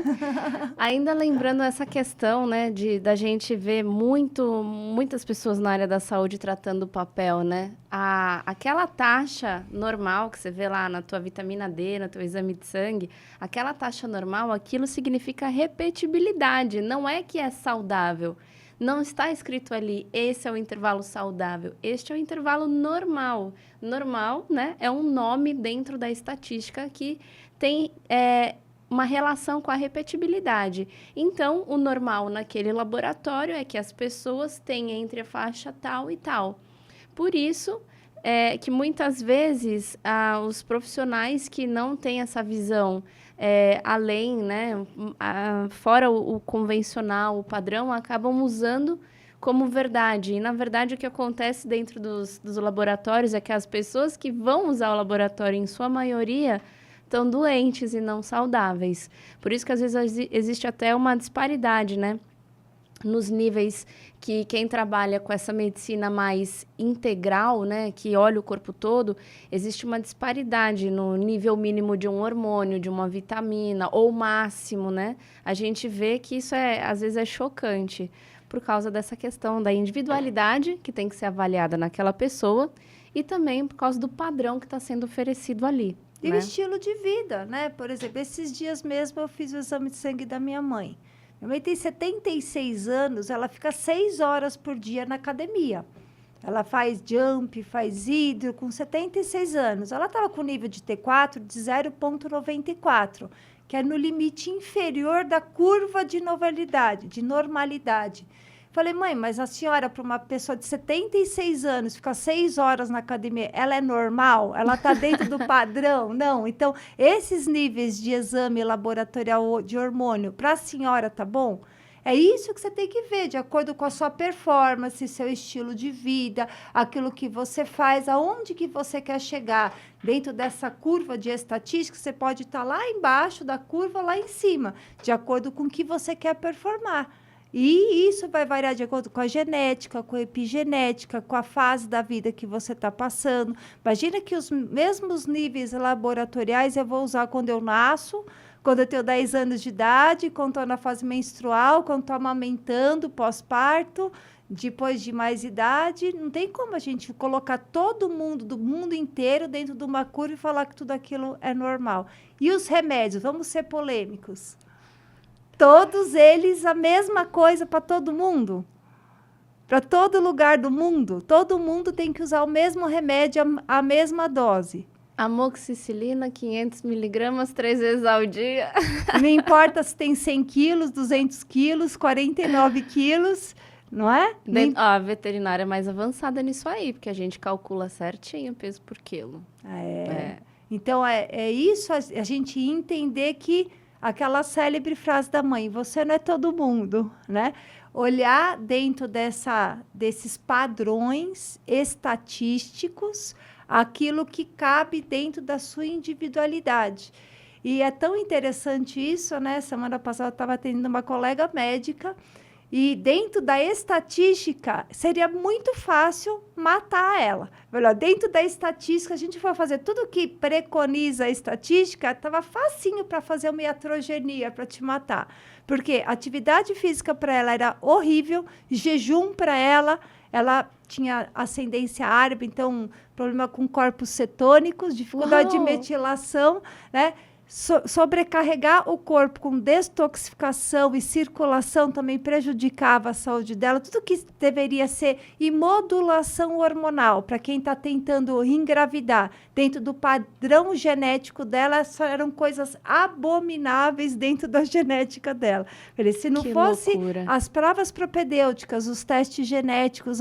S1: ainda lembrando essa questão, né, da gente ver muitas pessoas na área da saúde tratando o papel, né? Aquela taxa normal que você vê lá na tua vitamina D, no teu exame de sangue, aquela taxa normal, aquilo significa repetibilidade, não é que é saudável. Não está escrito ali, esse é o intervalo saudável, este é o intervalo normal. Normal, né, é um nome dentro da estatística que tem uma relação com a repetibilidade. Então, o normal naquele laboratório é que as pessoas têm entre a faixa tal e tal. Por isso, que muitas vezes os profissionais que não têm essa visão além, né, fora o convencional, o padrão, acabam usando como verdade. E, na verdade, o que acontece dentro dos laboratórios é que as pessoas que vão usar o laboratório, em sua maioria, estão doentes e não saudáveis. Por isso que, às vezes, existe até uma disparidade, né? Nos níveis que quem trabalha com essa medicina mais integral, né, que olha o corpo todo, existe uma disparidade no nível mínimo de um hormônio, de uma vitamina, ou máximo, né? A gente vê que isso às vezes é chocante, por causa dessa questão da individualidade que tem que ser avaliada naquela pessoa e também por causa do padrão que está sendo oferecido ali.
S2: E
S1: né?
S2: o estilo de vida, né? Por exemplo, esses dias mesmo eu fiz o exame de sangue da minha mãe. Minha mãe tem 76 anos, ela fica 6 horas por dia na academia. Ela faz jump, faz hidro, com 76 anos. Ela estava com nível de T4 de 0,94, que é no limite inferior da curva de normalidade. Falei, mãe, mas a senhora, para uma pessoa de 76 anos, ficar 6 horas na academia, ela é normal? Ela está dentro do padrão? Não. Então, esses níveis de exame laboratorial de hormônio, para a senhora, tá bom? É isso que você tem que ver, de acordo com a sua performance, seu estilo de vida, aquilo que você faz, aonde que você quer chegar. Dentro dessa curva de estatística, você pode estar lá embaixo da curva, lá em cima, de acordo com o que você quer performar. E isso vai variar de acordo com a genética, com a epigenética, com a fase da vida que você está passando. Imagina que os mesmos níveis laboratoriais eu vou usar quando eu nasço, quando eu tenho 10 anos de idade, quando estou na fase menstrual, quando estou amamentando, pós-parto, depois de mais idade. Não tem como a gente colocar todo mundo, do mundo inteiro, dentro de uma curva e falar que tudo aquilo é normal. E os remédios? Vamos ser polêmicos. Todos eles a mesma coisa para todo mundo? Para todo lugar do mundo? Todo mundo tem que usar o mesmo remédio, a mesma dose.
S1: Amoxicilina, 500 miligramas, 3 vezes ao dia.
S2: Não importa se tem 100 quilos, 200 quilos, 49 quilos, não é?
S1: A veterinária é mais avançada nisso aí, porque a gente calcula certinho o peso por quilo.
S2: Então, é isso, a gente entender que aquela célebre frase da mãe, você não é todo mundo, né? Olhar dentro desses padrões estatísticos, aquilo que cabe dentro da sua individualidade. E é tão interessante isso, né? Semana passada eu estava atendendo uma colega médica E dentro da estatística, seria muito fácil matar ela. Dentro da estatística, a gente for fazer tudo que preconiza a estatística, estava facinho para fazer uma iatrogenia, para te matar. Porque atividade física para ela era horrível, jejum para ela tinha ascendência árabe, então problema com corpos cetônicos, dificuldade de metilação, né? Sobrecarregar o corpo com detoxificação e circulação também prejudicava a saúde dela. Tudo que deveria ser e modulação hormonal para quem está tentando engravidar dentro do padrão genético dela, só eram coisas abomináveis dentro da genética dela. Se não fosse as provas propedêuticas, os testes genéticos,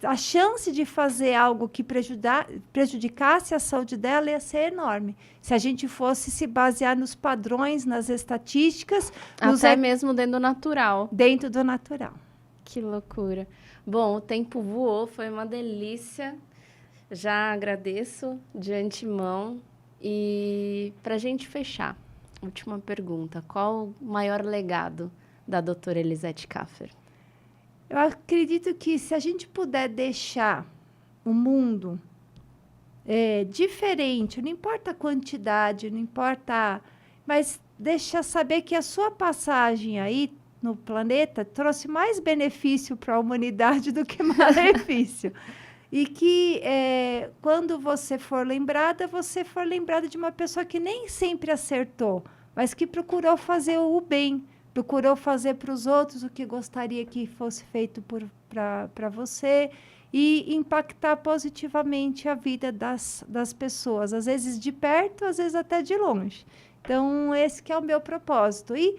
S2: a chance de fazer algo que prejudicasse a saúde dela ia ser enorme. Se a gente fosse se basear nos padrões, nas estatísticas...
S1: Até mesmo dentro do natural.
S2: Dentro do natural.
S1: Que loucura. Bom, o tempo voou, foi uma delícia. Já agradeço de antemão. E para a gente fechar, última pergunta. Qual o maior legado da doutora Elisete Kaffer?
S2: Eu acredito que se a gente puder deixar o mundo diferente, não importa a quantidade, não importa... Mas deixa saber que a sua passagem aí no planeta trouxe mais benefício para a humanidade do que malefício. E que quando você for lembrada de uma pessoa que nem sempre acertou, mas que procurou fazer o bem, procurou fazer para os outros o que gostaria que fosse feito para você e impactar positivamente a vida das pessoas, às vezes de perto, às vezes até de longe. Então, esse que é o meu propósito. E,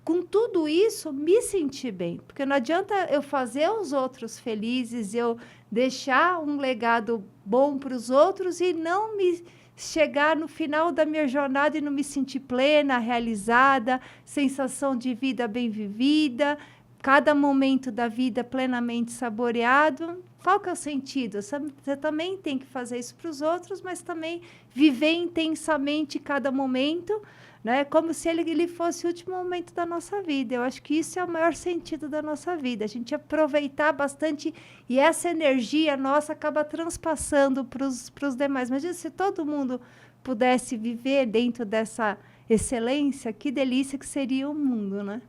S2: com tudo isso, me sentir bem. Porque não adianta eu fazer os outros felizes, eu deixar um legado bom para os outros e não me... chegar no final da minha jornada e não me sentir plena, realizada, sensação de vida bem vivida, cada momento da vida plenamente saboreado. Qual que é o sentido? Você também tem que fazer isso para os outros, mas também viver intensamente cada momento, né? Como se ele fosse o último momento da nossa vida. Eu acho que isso é o maior sentido da nossa vida. A gente aproveitar bastante e essa energia nossa acaba transpassando para os demais. Imagina se todo mundo pudesse viver dentro dessa excelência, que delícia que seria o mundo, né?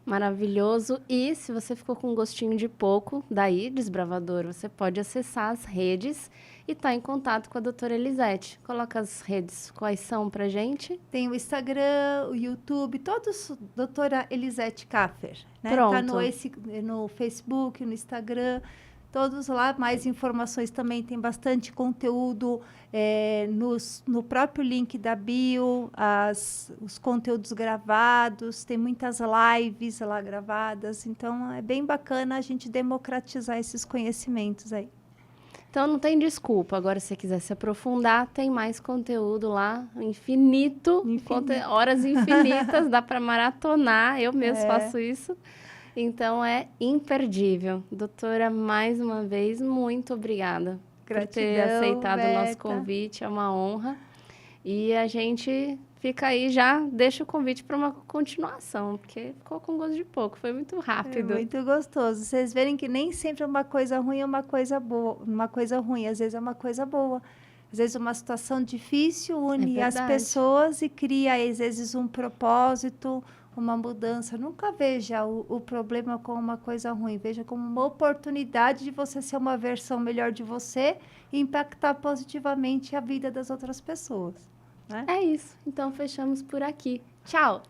S1: Maravilhoso. E se você ficou com um gostinho de pouco daí, Desbravador, você pode acessar as redes e estar em contato com a doutora Elisete. Coloca as redes, quais são pra gente?
S2: Tem o Instagram, o YouTube, todos doutora Elisete Kaffer. Né?
S1: Pronto.
S2: Tá no Facebook, no Instagram, todos lá. Mais informações também, tem bastante conteúdo no próprio link da bio, os conteúdos gravados, tem muitas lives lá gravadas. Então, é bem bacana a gente democratizar esses conhecimentos aí.
S1: Então, não tem desculpa. Agora, se você quiser se aprofundar, tem mais conteúdo lá, infinito. Horas infinitas, dá para maratonar. Eu mesmo faço isso. Então, é imperdível. Doutora, mais uma vez, muito obrigada. Gratidão, por ter aceitado o nosso convite. É uma honra. E a gente fica aí, já deixa o convite para uma continuação, porque ficou com gosto de pouco, foi muito rápido.
S2: É muito gostoso. Vocês verem que nem sempre uma coisa ruim é uma coisa boa, uma coisa ruim, às vezes é uma coisa boa. Às vezes uma situação difícil une as pessoas e cria, às vezes, um propósito, uma mudança. Nunca veja o problema como uma coisa ruim, veja como uma oportunidade de você ser uma versão melhor de você e impactar positivamente a vida das outras pessoas. Né?
S1: É isso. Então, fechamos por aqui. Tchau!